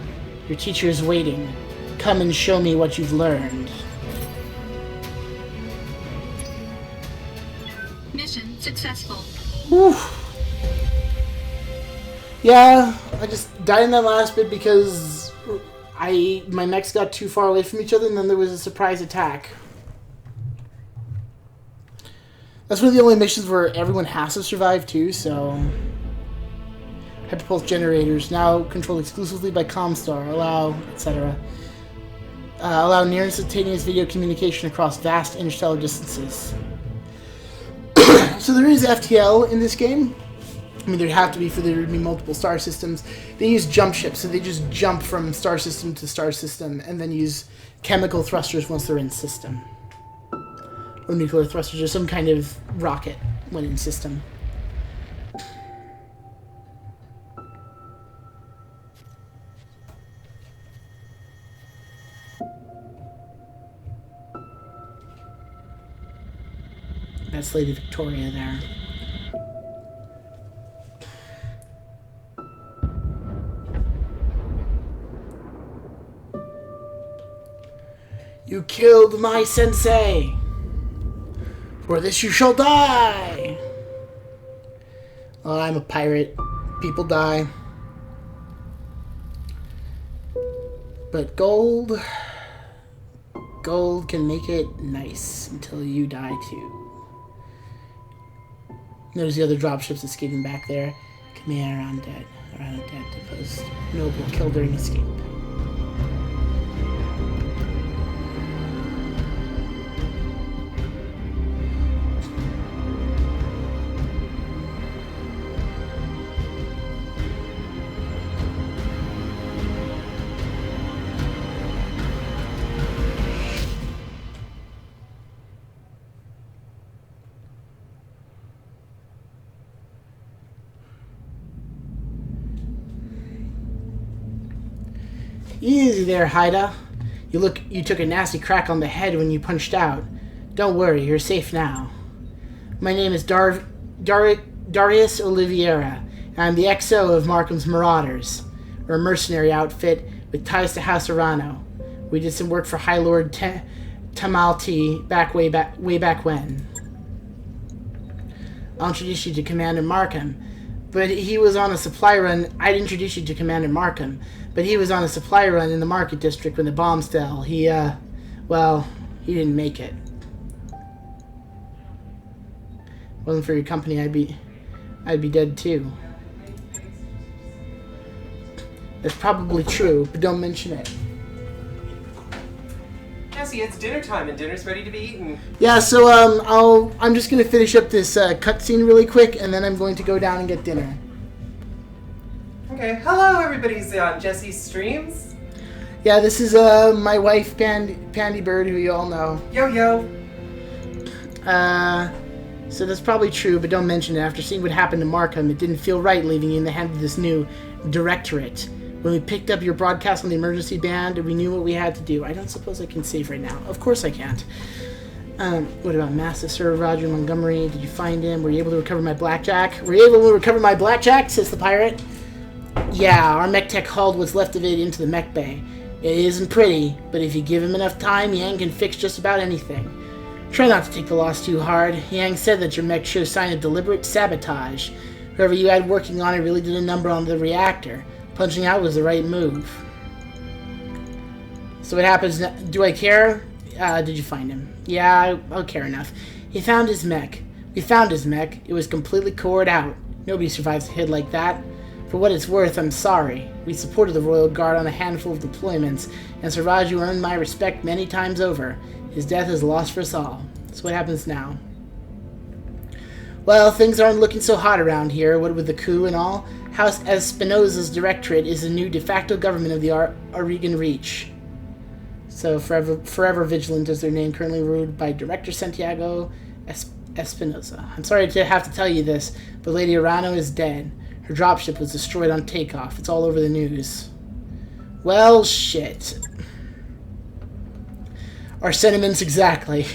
Your teacher is waiting. Come and show me what you've learned. Mission successful. Whew. Yeah, I just died in that last bit because my mechs got too far away from each other, and then there was a surprise attack. That's one of the only missions where everyone has to survive too, so... Hyperpulse generators, now controlled exclusively by Comstar, allow, etc. Allow near instantaneous video communication across vast interstellar distances. So there is FTL in this game. I mean, there'd have to be for there to be multiple star systems. They use jump ships, so they just jump from star system to star system, and then use chemical thrusters once they're in system. Or nuclear thrusters, or some kind of rocket when in system. That's Lady Victoria there. You killed my sensei! For this you shall die! Well, I'm a pirate. People die. But gold can make it nice until you die too. There's the other dropships escaping back there. Come here, around dead. Around dead to post. Noble killed during escape. Easy there, Haida. You took a nasty crack on the head when you punched out. Don't worry, you're safe now. My name is Darius Oliveira, and I'm the XO of Markham's Marauders. We're a mercenary outfit with ties to House Arano. We did some work for High Lord Tamalti way back when. I'll introduce you to Commander Markham, but he was on a supply run. I'd introduce you to Commander Markham, but he was on a supply run in the Market District when the bombs fell. He didn't make it. Wasn't for your company, I'd be dead too. That's probably true, but don't mention it. Jesse, it's dinner time and dinner's ready to be eaten. Yeah, so I'm just gonna finish up this cutscene really quick, and then I'm going to go down and get dinner. Okay, hello everybody's on Jesse's streams. Yeah, this is my wife Pandy Bird, who you all know. Yo. So that's probably true, but don't mention it. After seeing what happened to Markham, it didn't feel right leaving you in the hands of this new directorate. When we picked up your broadcast on the emergency band, we knew what we had to do. I don't suppose I can save right now. Of course I can't. What about Master Sir Roger Montgomery? Did you find him? Were you able to recover my blackjack? Were you able to recover my blackjack? Says the pirate. Yeah, our mech tech hauled what's left of it into the mech bay. It isn't pretty, but if you give him enough time, Yang can fix just about anything. Try not to take the loss too hard. Yang said that your mech shows sign of deliberate sabotage. Whoever you had working on it really did a number on the reactor. Punching out was the right move. So what happens now? Do I care? Did you find him? Yeah, I'll care enough. He found his mech. We found his mech. It was completely cored out. Nobody survives a hit like that. For what it's worth, I'm sorry. We supported the Royal Guard on a handful of deployments, and Sir Raju earned my respect many times over. His death is a loss for us all. So what happens now? Well, things aren't looking so hot around here, what with the coup and all. House Espinosa's directorate is the new de facto government of the Oregon Reach. So forever vigilant is their name, currently ruled by Director Santiago Espinosa. I'm sorry to have to tell you this, but Lady Arano is dead. Her dropship was destroyed on takeoff. It's all over the news. Well, shit. Our sentiments exactly.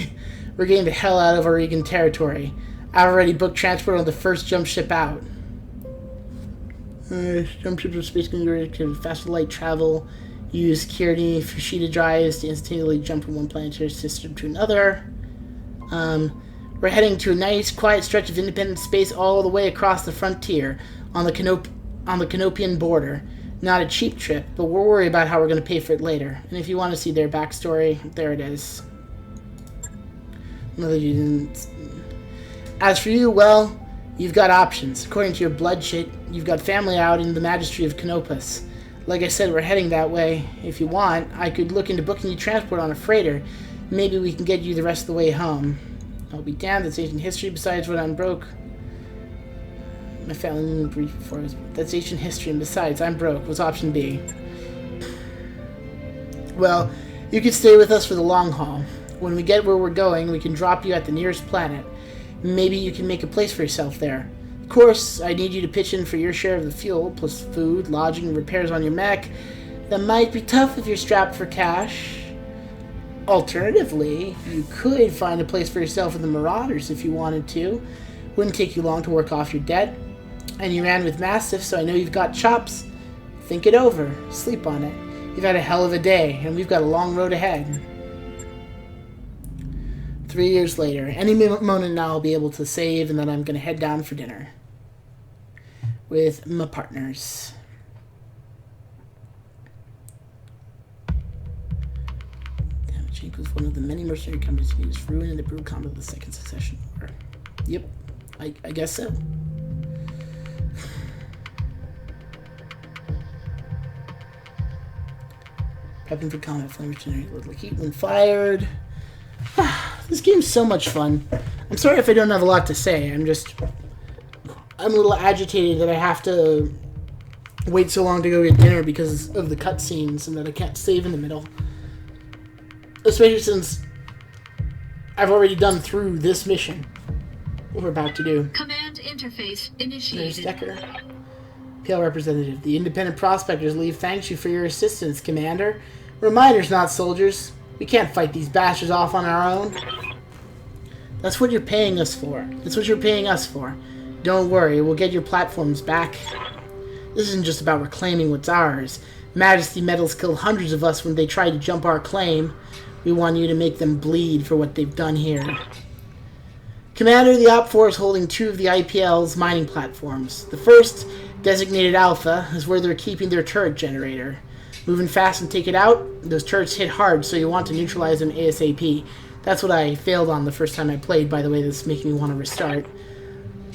We're getting the hell out of Oregon territory. I've already booked transport on the first jump ship out. Jump ships are space can faster light travel. Use security Fushida drives to instantaneously jump from one planetary system to another. We're heading to a nice, quiet stretch of independent space all the way across the frontier on the Canopian border. Not a cheap trip, but we'll worry about how we're going to pay for it later. And if you want to see their backstory, there it is. As for you, well, you've got options. According to your blood shit, you've got family out in the Magistry of Canopus. Like I said, we're heading that way. If you want, I could look into booking you transport on a freighter. Maybe we can get you the rest of the way home. I'll be damned, that's ancient history. Besides, when I'm broke... My family brief before I was... That's ancient history, and besides, I'm broke. What's option B? Well, you could stay with us for the long haul. When we get where we're going, we can drop you at the nearest planet. Maybe you can make a place for yourself there. Of course, I need you to pitch in for your share of the fuel, plus food, lodging, and repairs on your mech. That might be tough if you're strapped for cash. Alternatively, you could find a place for yourself in the Marauders if you wanted to. Wouldn't take you long to work off your debt. And you ran with Mastiff, so I know you've got chops. Think it over. Sleep on it. You've had a hell of a day, and we've got a long road ahead. 3 years later. Any moment now I'll be able to save, and then I'm going to head down for dinner. With my partners. Damage equals one of the many mercenary companies used, ruining the brutal combat of the Second Secession War. Yep, I guess so. Prepping for combat, flames generate little heat when fired. This game's so much fun. I'm sorry if I don't have a lot to say. I'm a little agitated that I have to wait so long to go get dinner because of the cutscenes and that I can't save in the middle. Especially since I've already done through this mission. What we're about to do. Command interface initiated. There's Decker. PL representative. The independent prospectors leave thanks you for your assistance, Commander. We're miners, not soldiers. We can't fight these bastards off on our own. That's what you're paying us for. That's what you're paying us for. Don't worry, we'll get your platforms back. This isn't just about reclaiming what's ours. Majesty Metals killed hundreds of us when they tried to jump our claim. We want you to make them bleed for what they've done here. Commander, the Op 4 is holding 2 of the IPL's mining platforms. The first, designated Alpha, is where they're keeping their turret generator. Moving fast and take it out. Those turrets hit hard, so you want to neutralize them ASAP. That's what I failed on the first time I played, by the way. This is making me want to restart.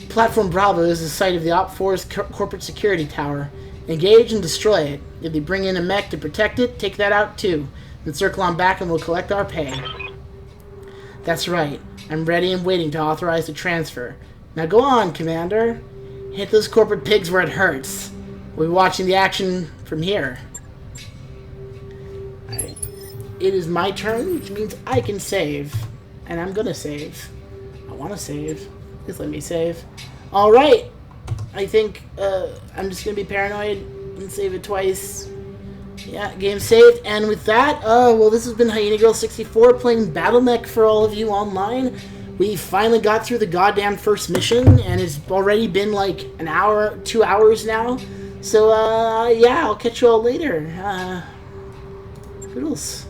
Platform Bravo is the site of the Op 4's corporate security tower. Engage and destroy it. If they bring in a mech to protect it, take that out too. Then circle on back and we'll collect our pay. That's right. I'm ready and waiting to authorize the transfer. Now go on, Commander. Hit those corporate pigs where it hurts. We'll be watching the action from here. Alright. It is my turn, which means I can save. And I'm gonna save. I wanna save. Please let me save. Alright. I think I'm just gonna be paranoid and save it twice. Yeah, game saved. And with that, well, this has been Hyena Girl 64 playing Battle Mech for all of you online. We finally got through the goddamn first mission, and it's already been like an hour, 2 hours now. So, yeah, I'll catch you all later. Toodles.